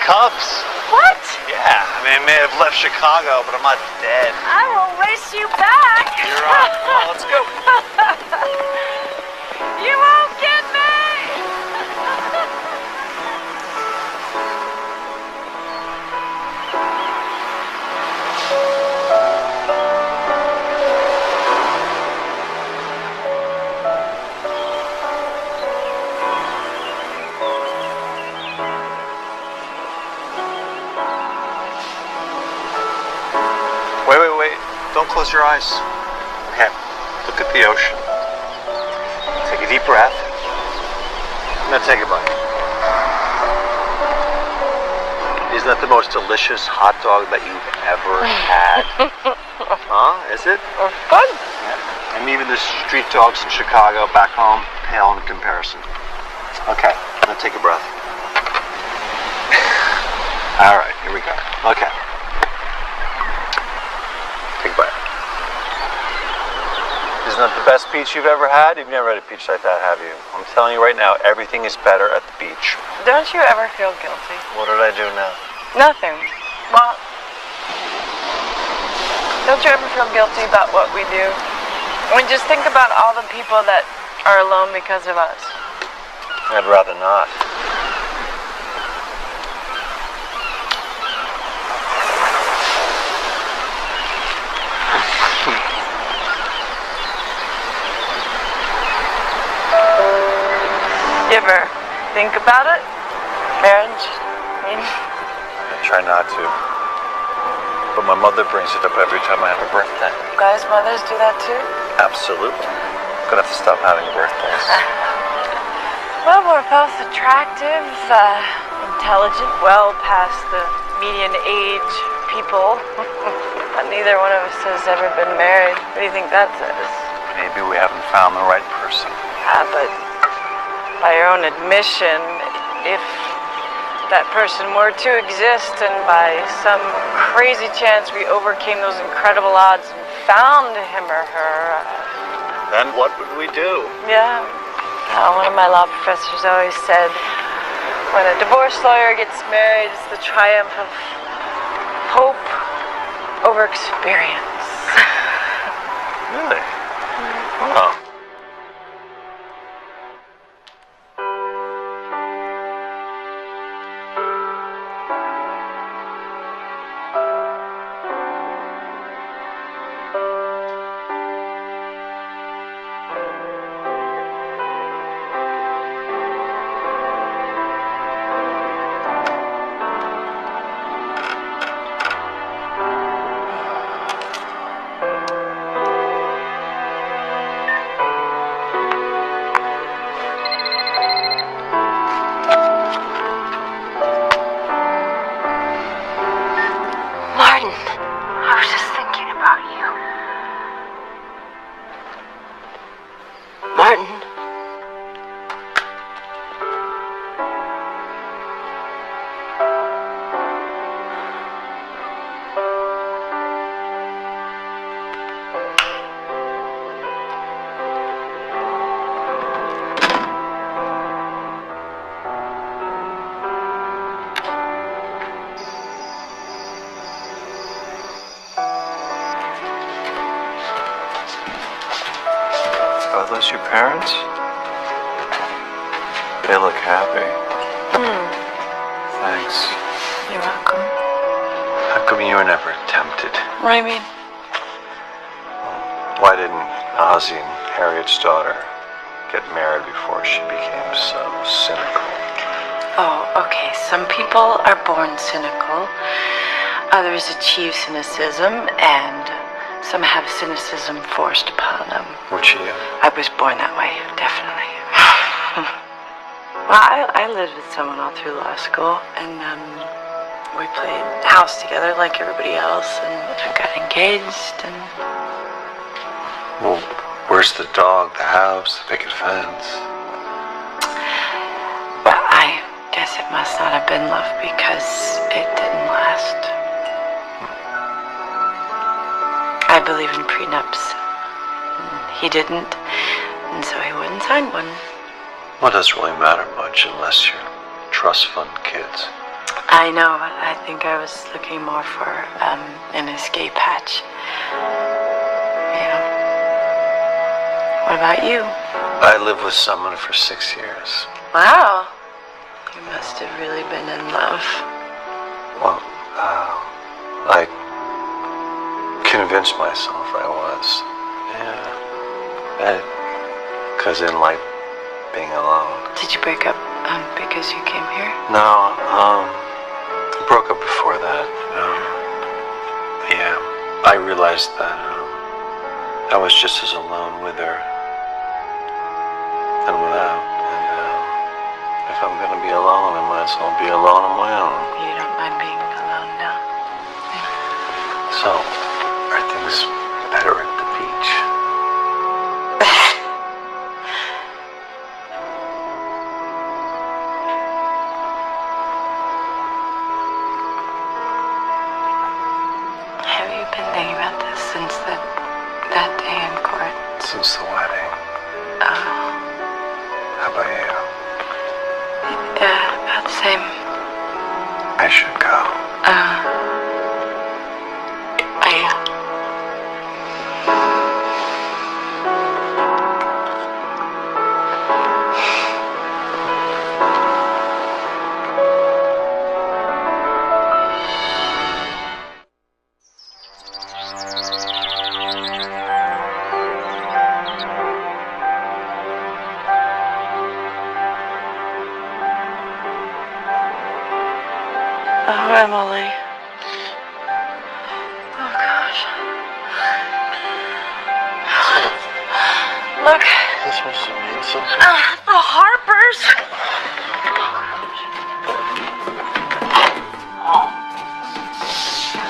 Cubs. What? Yeah, I mean, I may have left Chicago, but I'm not dead. I will race you back. You're on. Come on, let's go. You won't get me. Wait. Don't close your eyes. Okay. Look at the ocean. Take a deep breath. Now take a bite. Isn't that the most delicious hot dog that you've ever had? Huh? Is it? Fun. Yeah. And even the street dogs in Chicago back home pale in comparison. Okay. Now take a breath. All right. Here we go. Okay. Take a bite. Isn't that the best peach you've ever had? You've never had a peach like that, have you? I'm telling you right now, everything is better at the beach. Don't you ever feel guilty? What did I do now? Nothing. Well, don't you ever feel guilty about what we do? I mean, just think about all the people that are alone because of us. I'd rather not. You ever think about it? Marriage? I try not to. But my mother brings it up every time I have a birthday. Guys' mothers do that too? Absolutely. I'm gonna have to stop having birthdays. Well, we're both attractive, intelligent, well past the median age people. But neither one of us has ever been married. What do you think that says? Maybe we haven't found the right person. But by your own admission, if that person were to exist and by some crazy chance we overcame those incredible odds and found him or her... Then what would we do? Yeah. One of my law professors always said, when a divorce lawyer gets married, it's the triumph of hope over experience. Really? Oh. Are those your parents? They look happy. Thanks. You're welcome. How come you were never tempted? What do you mean? Why didn't Ozzy and Harriet's daughter get married before she became so cynical? Oh, okay. Some people are born cynical. Others achieve cynicism, and some have cynicism forced upon them. Which you? I was born that way, definitely. Well, I lived with someone all through law school, and we played house together like everybody else, and I got engaged, and... Well, where's the dog, the house, the picket fence? Well, I guess it must not have been love because it didn't last. I believe in prenups. He didn't, and so he wouldn't sign one. Well, it doesn't really matter much unless you're trust fund kids. I know, but I think I was looking more for an escape hatch. Yeah. What about you? I lived with someone for 6 years. Wow. You must have really been in love. Well, I convinced myself I was. Yeah. Because I didn't like being alone. Did you break up because you came here? No, I broke up before that. Yeah, I realized that I was just as alone with her and without. And if I'm gonna be alone, I might as well be alone on my own. You don't mind being alone now? So, are things better at the beach? Have you been thinking about this since that day in court? Since the wedding. Oh. How about you? Yeah, about the same. I should go. Oh, Emily. Oh, gosh. Look. This must mean something. The Harpers.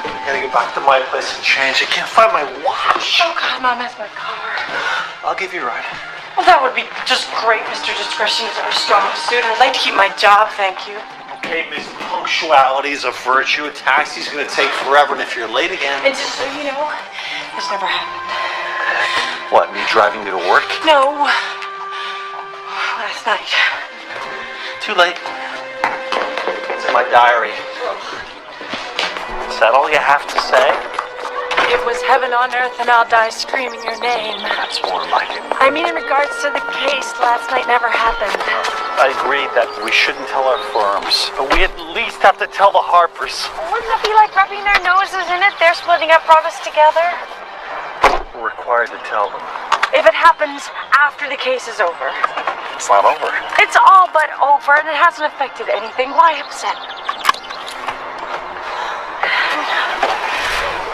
I gotta get back to my place and change. I can't find my watch. Oh, God, Mom, that's my car. I'll give you a ride. Well, that would be just great. Mr. Discretion is our strong suit, and I'd like to keep my job, thank you. Okay, Miss, punctuality is a virtue. A taxi's gonna take forever, and if you're late again... And just so you know, this never happened. What, me driving you to work? No. Last night. Too late. It's in my diary. Is that all you have to say? It was heaven on earth and I'll die screaming your name. That's more like it. I mean, in regards to the case, last night never happened. I agree that we shouldn't tell our firms, but we at least have to tell the Harpers. Wouldn't it be like rubbing their noses in it? They're splitting up, brought us together. We're required to tell them. If it happens after the case is over. It's not over. It's all but over, and it hasn't affected anything. Why upset?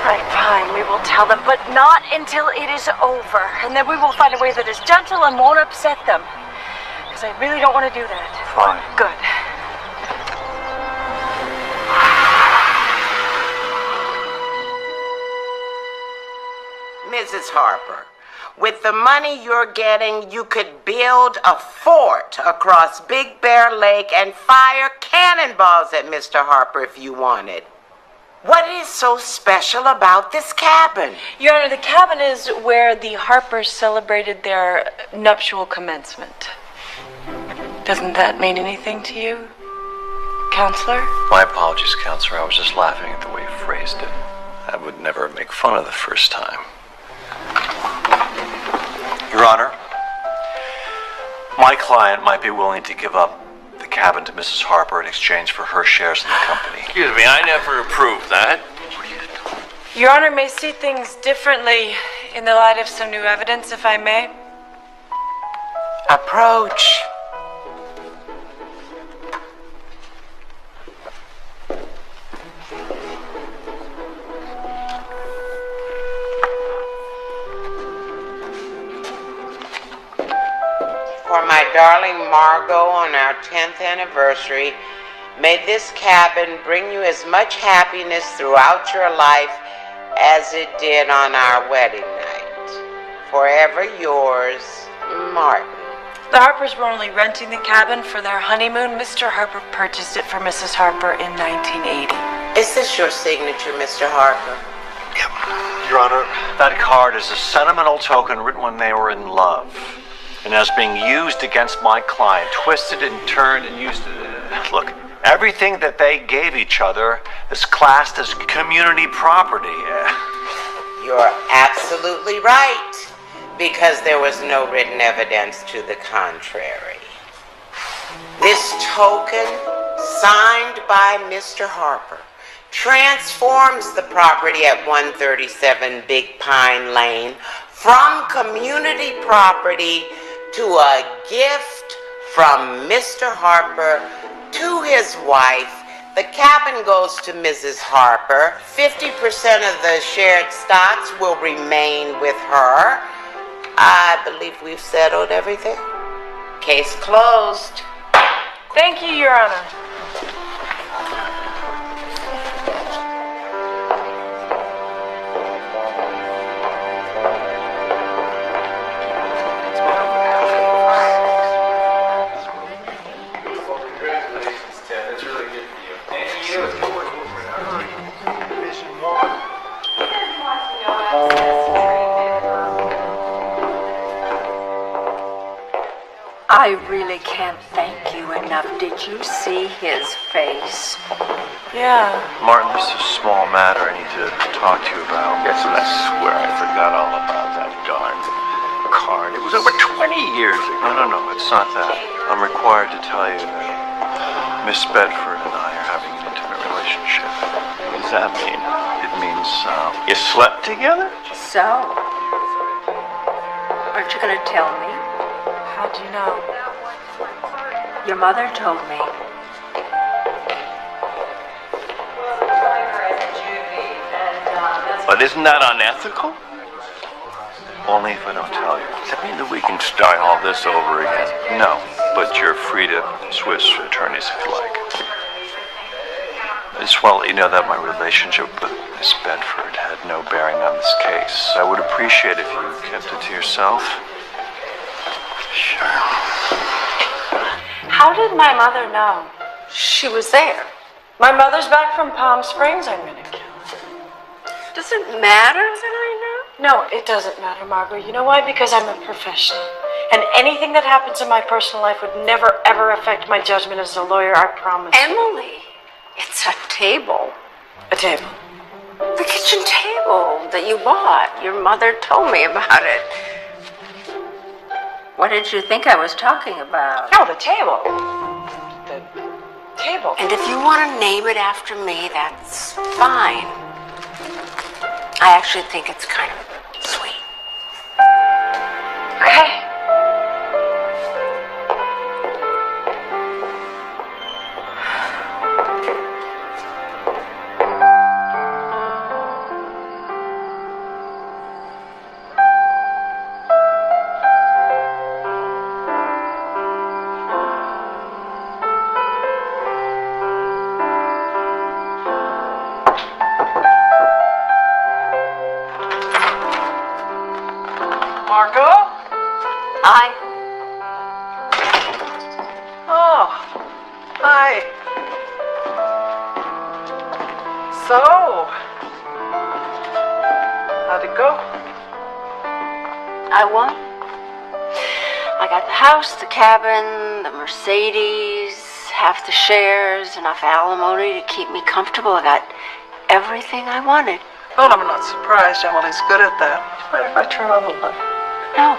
Right, fine, we will tell them, but not until it is over. And then we will find a way that is gentle and won't upset them. Because I really don't want to do that. Fine. Good. Mrs. Harper, with the money you're getting, you could build a fort across Big Bear Lake and fire cannonballs at Mr. Harper if you wanted. What is so special about this cabin? Your Honor, the cabin is where the Harpers celebrated their nuptial commencement. Doesn't that mean anything to you, Counselor? My apologies, Counselor. I was just laughing at the way you phrased it. I would never make fun of the first time. Your Honor, My client might be willing to give up the cabin to Mrs. Harper in exchange for her shares in the company. Excuse me, I never approved that. Your Honor may see things differently in the light of some new evidence, if I may. Approach. For my darling Margot on our 10th anniversary, may this cabin bring you as much happiness throughout your life as it did on our wedding night. Forever yours, Martin. The Harpers were only renting the cabin for their honeymoon. Mr. Harper purchased it for Mrs. Harper in 1980. Is this your signature, Mr. Harper? Your Honor, that card is a sentimental token written when they were in love, and as being used against my client, twisted and turned and used. Look, everything that they gave each other is classed as community property. You're absolutely right, because there was no written evidence to the contrary. This token, signed by Mr. Harper, transforms the property at 137 Big Pine Lane from community property to a gift from Mr. Harper to his wife. The cabin goes to Mrs. Harper. 50% of the shared stocks will remain with her. I believe we've settled everything. Case closed. Thank you, Your Honor. I really can't thank you enough. Did you see his face? Yeah. Martin, this is a small matter I need to talk to you about. Yes, and I swear I forgot all about that darn card. It was over 20 years ago. No, it's not that. I'm required to tell you that Miss Bedford and I are having an intimate relationship. What does that mean? It means, You slept together? So, aren't you going to tell me? How'd you know? Your mother told me. But isn't that unethical? only if I don't tell you. Does that mean that we can start all this over again? No, but you're free to switch attorneys if you like. I just want to let you know that my relationship with Miss Bedford had no bearing on this case. I would appreciate if you kept it to yourself. Sure. How did my mother know? She was there. My mother's back from Palm Springs. I'm gonna kill her. Does it matter that I know? No, it doesn't matter, Margaret. You know why? Because I'm a professional. And anything that happens in my personal life would never, ever affect my judgment as a lawyer, I promise. Emily, it's a table. A table? The kitchen table that you bought. Your mother told me about it. What did you think I was talking about? No, the table. The table. And if you want to name it after me, that's fine. I actually think it's kind of sweet. Okay. Margot? Hi. Oh, hi. So, how'd it go? I won. I got the house, the cabin, the Mercedes, half the shares, enough alimony to keep me comfortable. I got everything I wanted. Well, I'm not surprised. Emily's good at that. Mind if I turn on the light? No.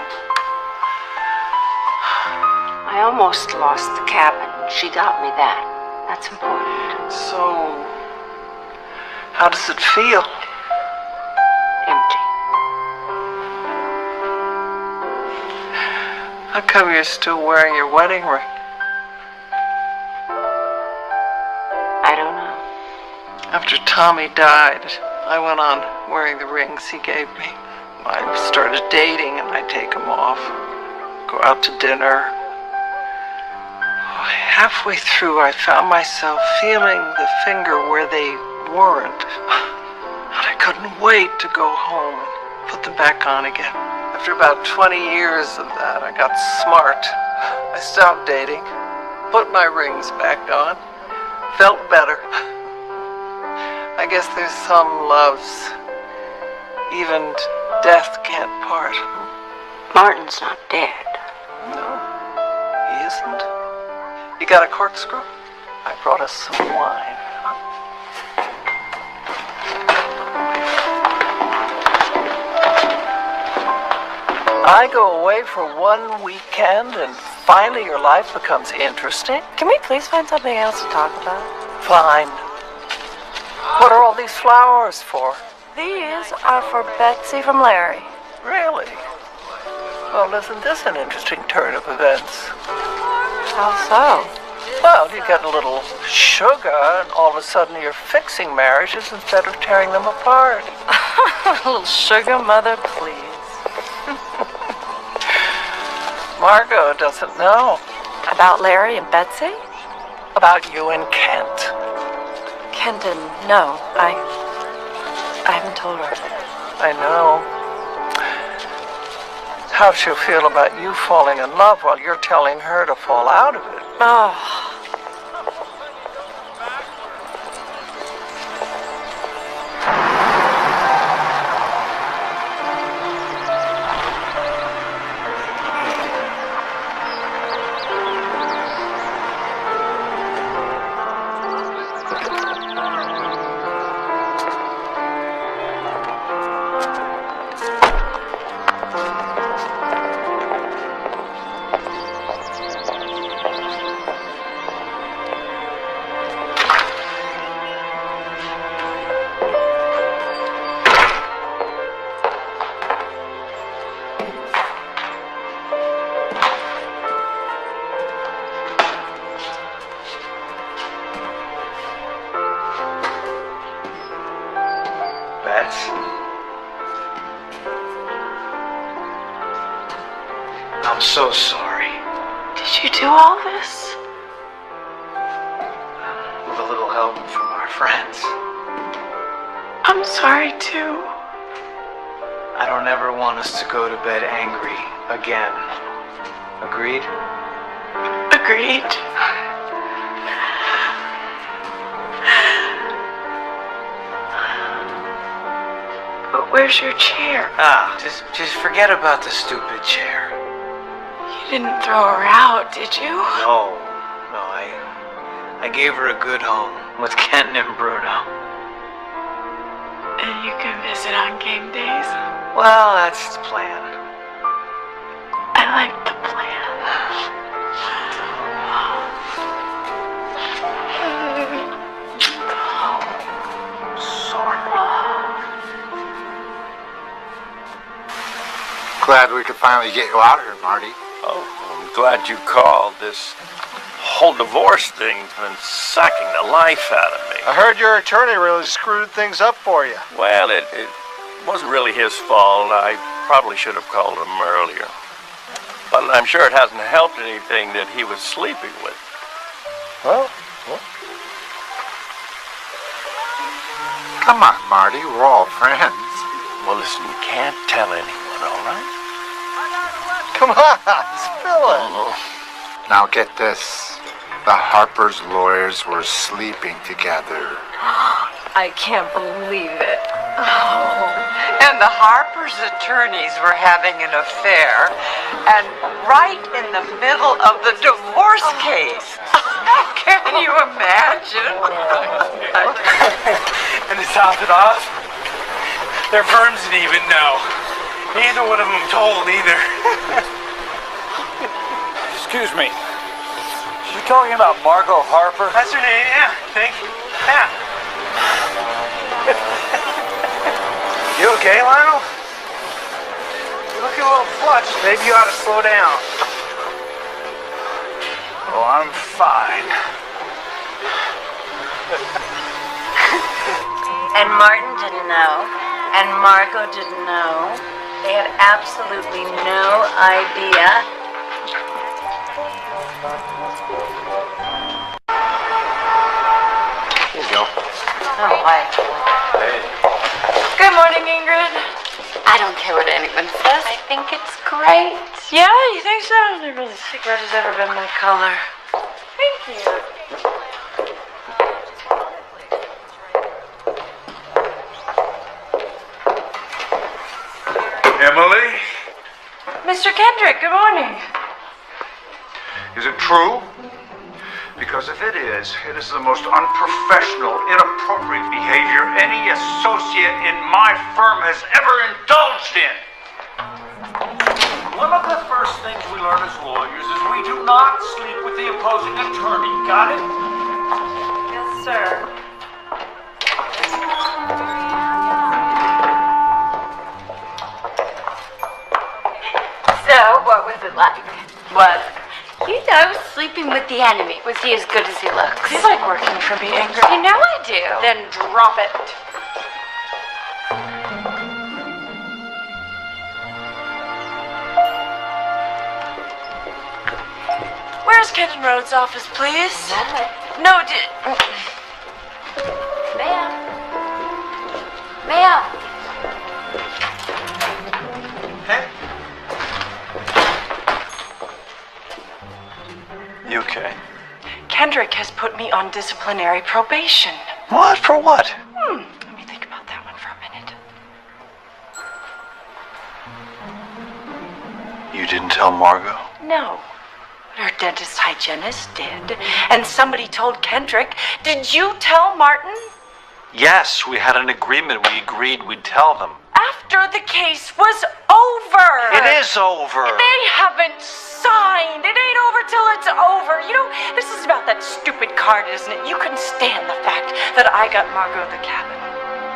I almost lost the cabin. She got me that. That's important. So, how does it feel? Empty. How come you're still wearing your wedding ring? I don't know. After Tommy died, I went on wearing the rings he gave me. I started dating and I'd take them off, go out to dinner. Halfway through, I found myself feeling the finger where they weren't. And I couldn't wait to go home and put them back on again. After about 20 years of that, I got smart. I stopped dating, put my rings back on, felt better. I guess there's some loves even death can't part. Martin's not dead. No, he isn't. You got a corkscrew? I brought us some wine. I go away for one weekend and finally your life becomes interesting. Can we please find something else to talk about? Fine. What are all these flowers for? These are for Betsy from Larry. Really? Well, isn't this an interesting turn of events? How so? Well, you get a little sugar, and all of a sudden you're fixing marriages instead of tearing them apart. A little sugar, mother, please. Margot doesn't know. About Larry and Betsy? About you and Kent. Kenton, no. I haven't told her. I know. How'd she feel about you falling in love while you're telling her to fall out of it? Oh. I'm so sorry. Did you do all this? With a little help from our friends. I'm sorry too. I don't ever want us to go to bed angry again. Agreed? Agreed. But where's your chair? Just forget about the stupid chair. You didn't throw her out, did you? No, I gave her a good home with Kenton and Bruno. And you can visit on game days? Well, that's the plan. I like the plan. Glad we could finally get you out of here, Marty. Oh, I'm glad you called. This whole divorce thing's been sucking the life out of me. I heard your attorney really screwed things up for you. Well, it wasn't really his fault. I probably should have called him earlier. But I'm sure it hasn't helped anything that he was sleeping with. Well. Come on, Marty. We're all friends. Well, listen, you can't tell anyone, all right? Come on, spill it. Now get this. The Harper's lawyers were sleeping together. I can't believe it. And the Harper's attorneys were having an affair, and right in the middle of the divorce case. Can you imagine? And to top it off, their firms didn't even know. Neither one of them told either. Just Excuse me. You talking about Margot Harper? That's her name, yeah. Thank you. Yeah. You okay, Lionel? You look a little flushed. Maybe you ought to slow down. Oh, I'm fine. And Martin didn't know, and Margot didn't know. They had absolutely no idea. Here you go. Oh, hi. Hey. Good morning, Ingrid. I don't care what anyone says. I think it's great. Yeah, you think so? I never really think red has ever been my color. Thank you. Emily, Mr. Kendrick, good morning. is it true? Because if it is the most unprofessional, inappropriate behavior any associate in my firm has ever indulged in. One of the first things we learn as lawyers is we do not sleep with the opposing attorney. Got it? Yes, sir. So, what was it like? What? You know, sleeping with the enemy. Was he as good as he looks? Do you like working for me, Ingrid? You know I do. Then drop it. Where's Kenton Road's office, please? No, Ma'am. Ma'am. You okay? Kendrick has put me on disciplinary probation. What? For what? Let me think about that one for a minute. You didn't tell Margot? No. But her dentist hygienist did. And somebody told Kendrick. Did you tell Martin? Yes, we had an agreement. We agreed we'd tell them. After the case was over. It is over. They haven't signed. It ain't over till it's over. You know, this is about that stupid card, isn't it? You can stand the fact that I got Margot the cabin.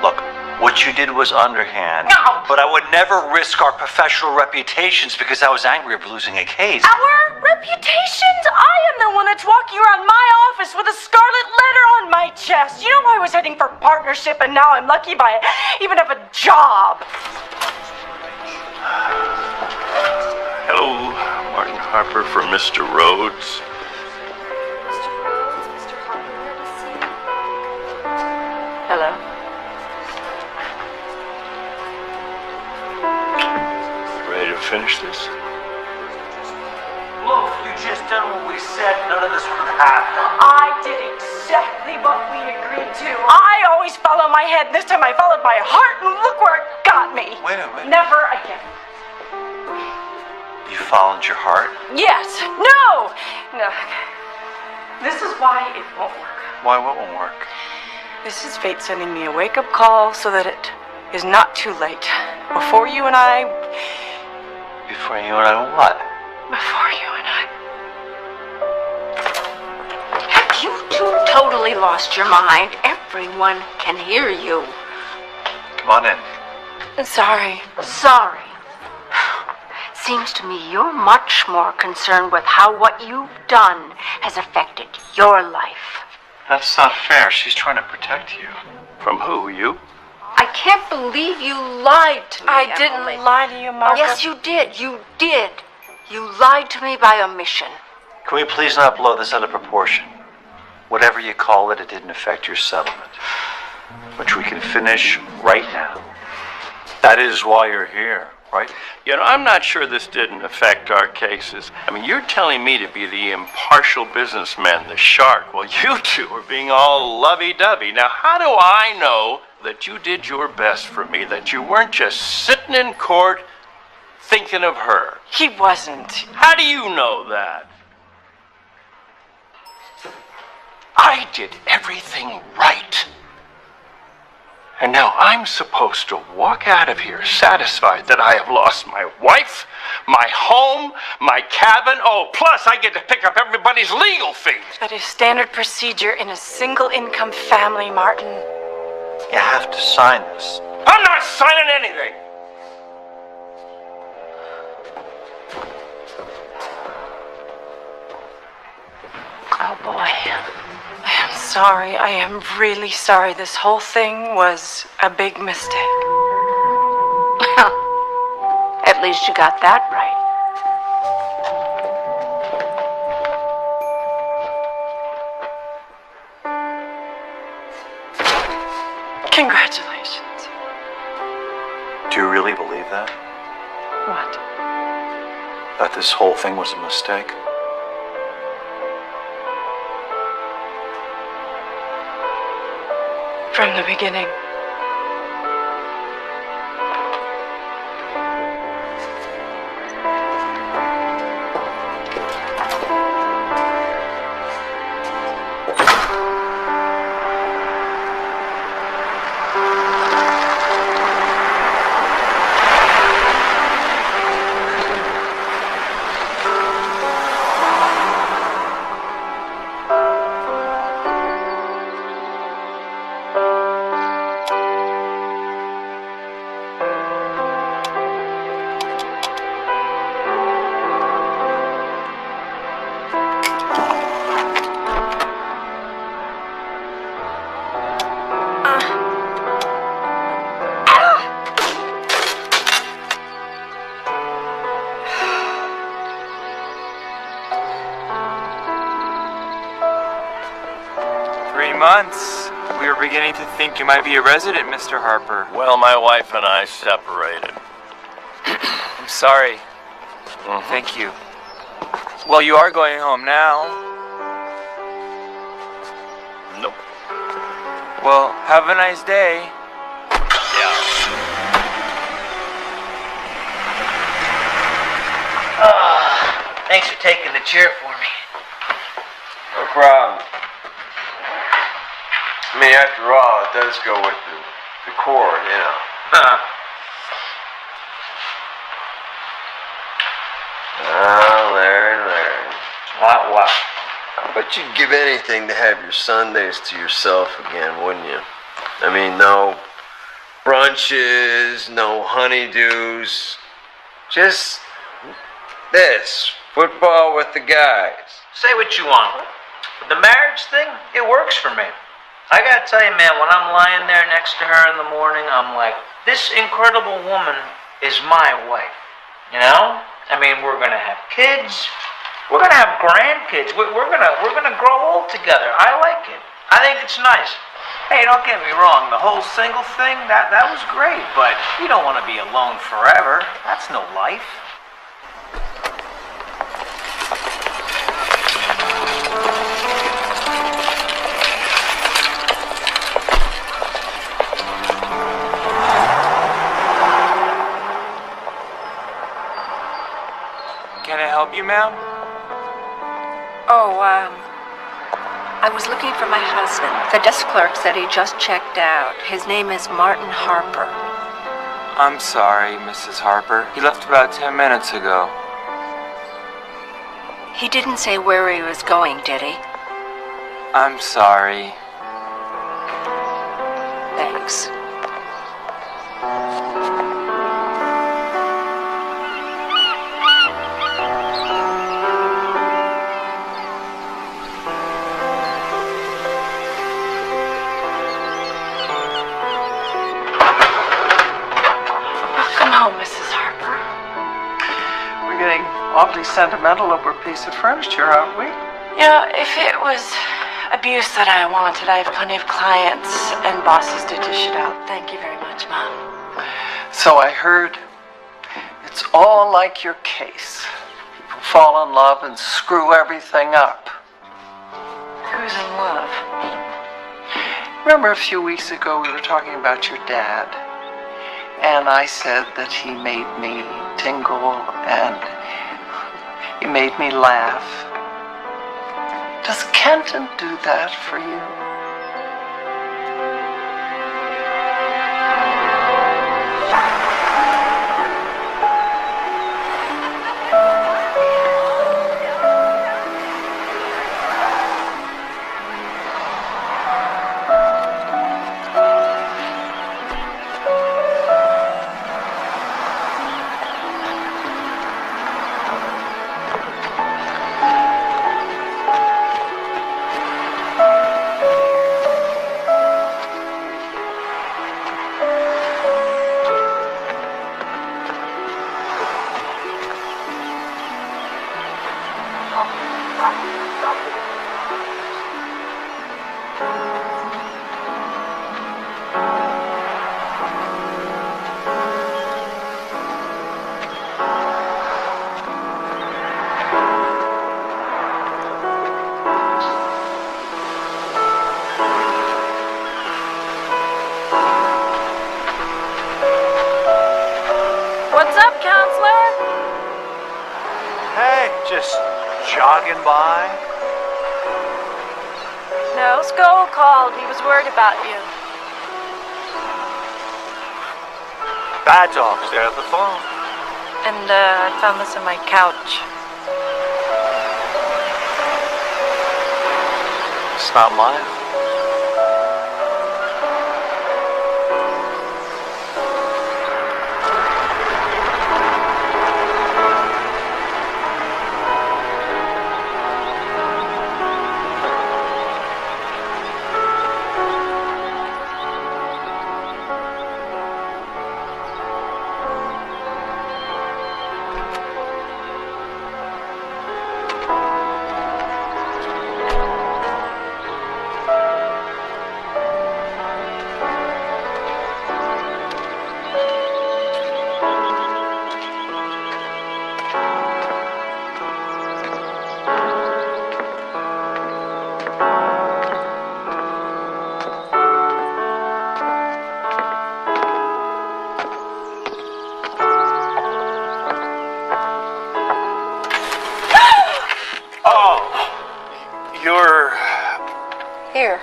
Look, what you did was underhand. No! But I would never risk our professional reputations because I was angry of losing a case. Our reputations? I am the one that's walking around my office with a scarlet letter on my chest. You know, I was heading for partnership and now I'm lucky by it. Even have a job. Hello, Martin Harper for Mr. Rhodes. Hello. Ready to finish this? Look, you just done what we said. None of this would happen. I did exactly what we agreed to. I always follow my head. This time I followed my heart, and look where it got me. Wait a minute. Never again. You followed your heart? Yes. No. No. This is why it won't work. Why? What won't work? This is fate sending me a wake-up call so that it is not too late. Before you and I... Before you and I what? Before you and I... Have you two totally lost your mind? Everyone can hear you. Come on in. Sorry. Sorry. Seems to me you're much more concerned with how what you've done has affected your life. That's not fair. She's trying to protect you. From who? You? I can't believe you lied to me, I didn't Emily. lie to you, Margaret. Yes, you did. You did. You lied to me by omission. Can we please not blow this out of proportion? Whatever you call it, it didn't affect your settlement. Which we can finish right now. That is why you're here, right? You know, I'm not sure this didn't affect our cases. I mean, you're telling me to be the impartial businessman, the shark. Well, you two are being all lovey-dovey. Now, how do I know that you did your best for me, that you weren't just sitting in court thinking of her? He wasn't. How do you know that? I did everything right. And now I'm supposed to walk out of here satisfied that I have lost my wife, My home, my cabin, oh, plus I get to pick up everybody's legal fees. That is standard procedure in a single-income family, Martin. You have to sign this. I'm not signing anything. Oh, boy. I am sorry. I am really sorry. This whole thing was a big mistake. Well, at least you got that right. Congratulations. Do you really believe that? What? That this whole thing was a mistake? From the beginning. Months. We were beginning to think you might be a resident, Mr. Harper. Well, my wife and I separated. I'm sorry. Thank you. Well, you are going home now. Nope. Well, have a nice day. Yeah. Thanks for taking the chair for me. No problem. I mean, after all, it does go with the chord, you know. Larry. What? I bet you'd give anything to have your Sundays to yourself again, wouldn't you? I mean, no brunches, no honeydews. Just this. Football with the guys. Say what you want. But the marriage thing, it works for me. I gotta tell you, man, when I'm lying there next to her in the morning, I'm like, this incredible woman is my wife. You know? I mean, we're gonna have kids. We're gonna have grandkids. We're gonna grow old together. I like it. I think it's nice. Hey, don't get me wrong. The whole single thing, that was great. But you don't want to be alone forever. That's no life. Can I help you, ma'am? Oh, I was looking for my husband. The desk clerk said he just checked out. His name is Martin Harper. I'm sorry, Mrs. Harper. He left about 10 minutes ago. He didn't say where he was going, did he? I'm sorry. Thanks. Awfully sentimental over a piece of furniture, aren't we? You know, if it was abuse that I wanted, I have plenty of clients and bosses to dish it out. Thank you very much, Mom. So I heard. It's all like your case. People fall in love and screw everything up. Who's in love? Remember a few weeks ago we were talking about your dad? And I said that he made me tingle and he made me laugh. Does Kenton do that for you? jogging by? No, Skull called. He was worried about you. Bad Dog's there at the phone. And I found this on my couch. It's not mine. Here.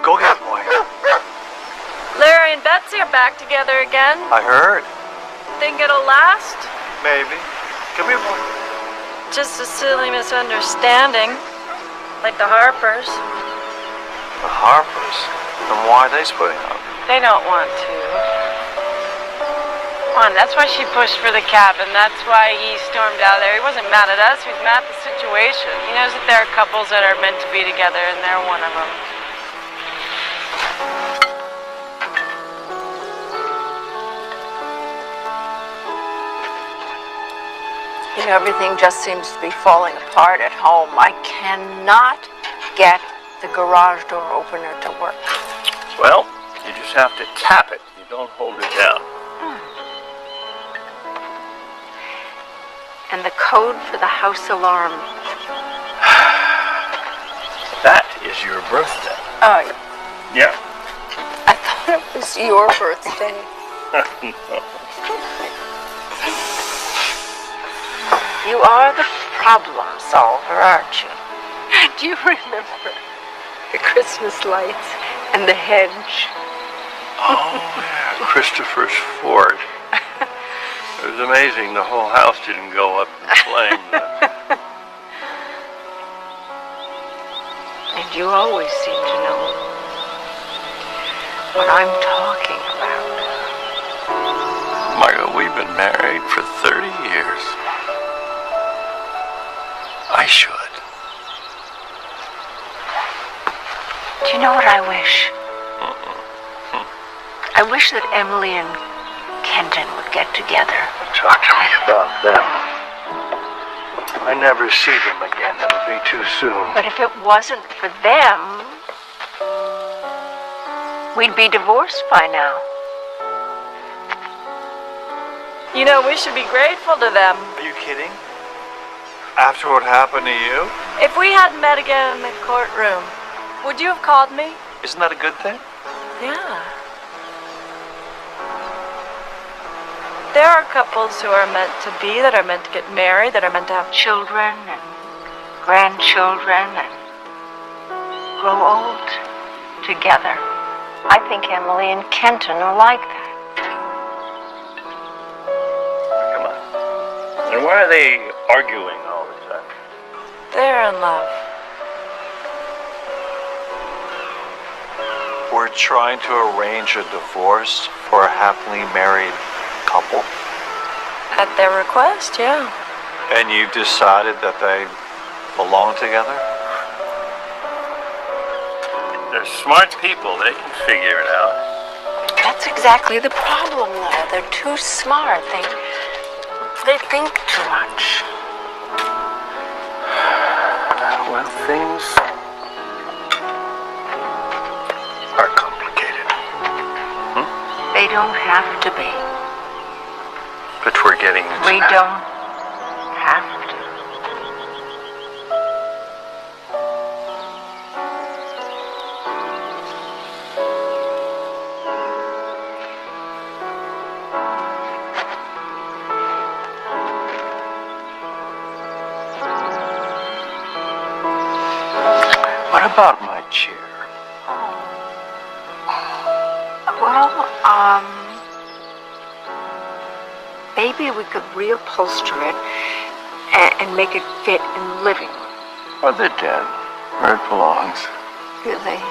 Go get it, boy. Larry and Betsy are back together again. I heard. Think it'll last? Maybe. Come here, boy. Just a silly misunderstanding. Like the Harpers. The Harpers? Then why are they splitting up? They don't want to. Come on, that's why she pushed for the cabin. That's why he stormed out of there. He wasn't mad at us. He was mad at the situation. He knows that there are couples that are meant to be together, and they're one of them. You know, everything just seems to be falling apart at home. I cannot get the garage door opener to work. Well, you just have to tap it. You don't hold it down. And the code for the house alarm. That is your birthday. Oh, Yeah. I thought it was your birthday. No. You are the problem solver, aren't you? Do you remember the Christmas lights and the hedge? Oh, yeah, Christopher's Ford. It was amazing the whole house didn't go up in flames. And you always seem to know what I'm talking about. Margot, we've been married for 30 years. I should. Do you know what I wish? I wish that Emily and Kenton would get together. Talk to me about them. I never see them again. It'll be too soon. But if it wasn't for them, we'd be divorced by now. You know, we should be grateful to them. Are you kidding? After what happened to you? If we hadn't met again in the courtroom, would you have called me? Isn't that a good thing? Yeah. There are couples who are meant to be, that are meant to get married, that are meant to have Children and grandchildren and grow old together. I think Emily and Kenton are like that. Come on. And why are they arguing all the time? They're in love. We're trying to arrange a divorce for a happily married couple. At their request, yeah. And you've decided that they belong together? They're smart people. They can figure it out. That's exactly the problem, though. They're too smart. They think too much. Well, things are complicated. They don't have to be. But we're getting into We that. don't have to. about my chair? Well, maybe we could reupholster it and make it fit in the living room. Or the den, where it belongs. Really?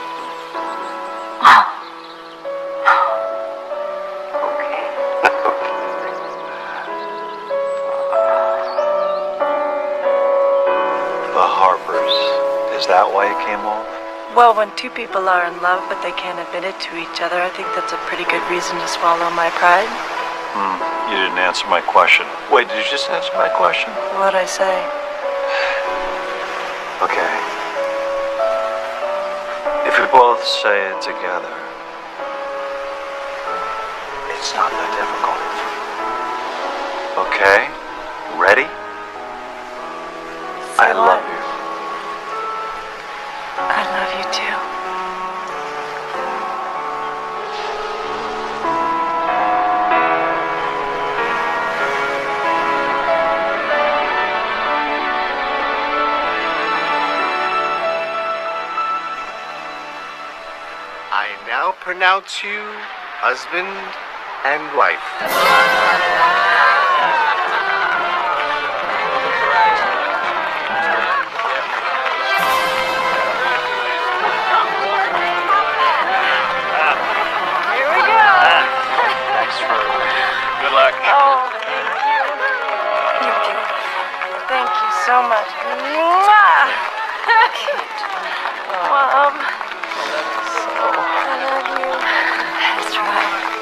The Harpers. Is that why it came off? Well, when two people are in love but they can't admit it to each other, I think that's a pretty good reason to swallow my pride. You didn't answer my question. Wait, did you just answer my question? What'd I say? Okay. If we both say it together, it's not that difficult. Okay? Ready? I love you. I love you too. I now pronounce you husband and wife. Here we go. Thanks for good luck. Oh, thank you. You're beautiful. Thank you so much. Mwah! Mom. I love you. That's right.